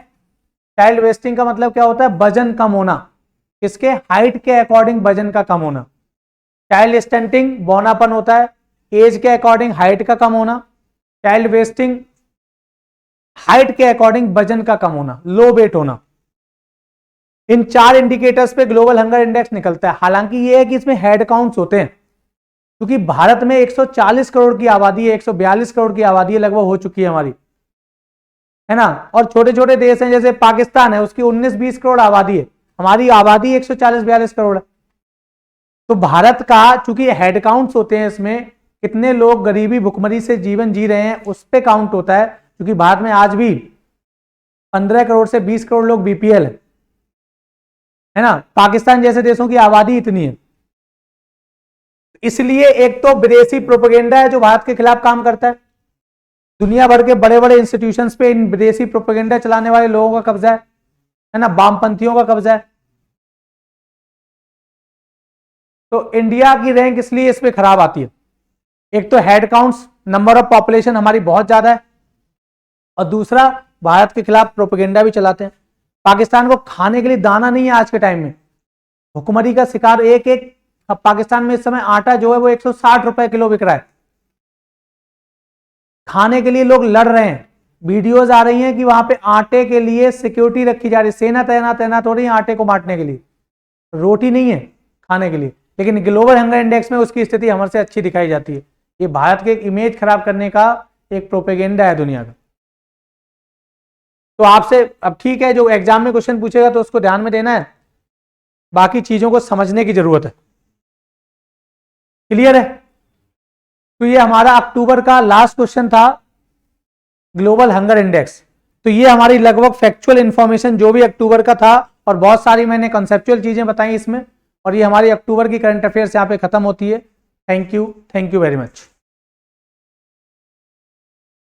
चाइल्ड वेस्टिंग का मतलब क्या होता है, वजन कम होना, किसके, हाइट के अकॉर्डिंग वजन का कम होना। चाइल्ड स्टंटिंग बौनापन होता है, एज के अकॉर्डिंग हाइट का कम होना। चाइल्ड वेस्टिंग हाइट के अकॉर्डिंग वजन का कम होना, लो वेट होना। इन 4 इंडिकेटर्स पे ग्लोबल हंगर इंडेक्स निकलता है। हालांकि ये है कि इसमें हेड काउंट्स होते हैं, क्योंकि भारत में 140 करोड़ की आबादी है, 142 करोड़ की आबादी है लगभग हो चुकी है हमारी, है ना। और छोटे छोटे देश हैं जैसे पाकिस्तान है, उसकी 19-20 करोड़ आबादी है, हमारी आबादी 140-42 करोड़ है। तो भारत का चूंकि हेड काउंट्स होते हैं, इसमें कितने लोग गरीबी भुखमरी से जीवन जी रहे हैं उस पर काउंट होता है, क्योंकि भारत में आज भी 15 करोड़ से 20 करोड़ लोग BPL है ना। पाकिस्तान जैसे देशों की आबादी इतनी है। इसलिए एक तो विदेशी प्रोपेगेंडा है जो भारत के खिलाफ काम करता है, दुनिया भर के बड़े बड़े इंस्टीट्यूशंस पे इन विदेशी प्रोपेगेंडा चलाने वाले लोगों का कब्जा है ना, वामपंथियों का कब्जा है। तो इंडिया की रैंक इसलिए इस पे खराब आती है। एक तो head counts, number of population हमारी बहुत ज्यादा है, और दूसरा भारत के खिलाफ प्रोपेगेंडा भी चलाते हैं। पाकिस्तान को खाने के लिए दाना नहीं है आज के टाइम में, भुखमरी का शिकार अब पाकिस्तान में इस समय आटा जो है वो 160 रुपए किलो बिक रहा है। खाने के लिए लोग लड़ रहे हैं, वीडियोस आ रही हैं कि वहां पे आटे के लिए सिक्योरिटी रखी जा रही है, सेना तैनात हो रही है आटे को बांटने के लिए, रोटी नहीं है खाने के लिए। लेकिन ग्लोबल हंगर इंडेक्स में उसकी स्थिति हमसे अच्छी दिखाई जाती है। ये भारत के इमेज खराब करने का एक प्रोपेगेंडा है दुनिया का। तो आपसे अब ठीक है, जो एग्जाम में क्वेश्चन पूछेगा तो उसको ध्यान में देना है, बाकी चीजों को समझने की जरूरत है। क्लियर है। तो ये हमारा अक्टूबर का लास्ट क्वेश्चन था, ग्लोबल हंगर इंडेक्स। तो ये हमारी लगभग फैक्चुअल इंफॉर्मेशन जो भी अक्टूबर का था, और बहुत सारी मैंने कंसेप्चुअल चीजें बताई इसमें, और ये हमारी अक्टूबर की करंट अफेयर्स यहाँ पे खत्म होती है। Thank you very much.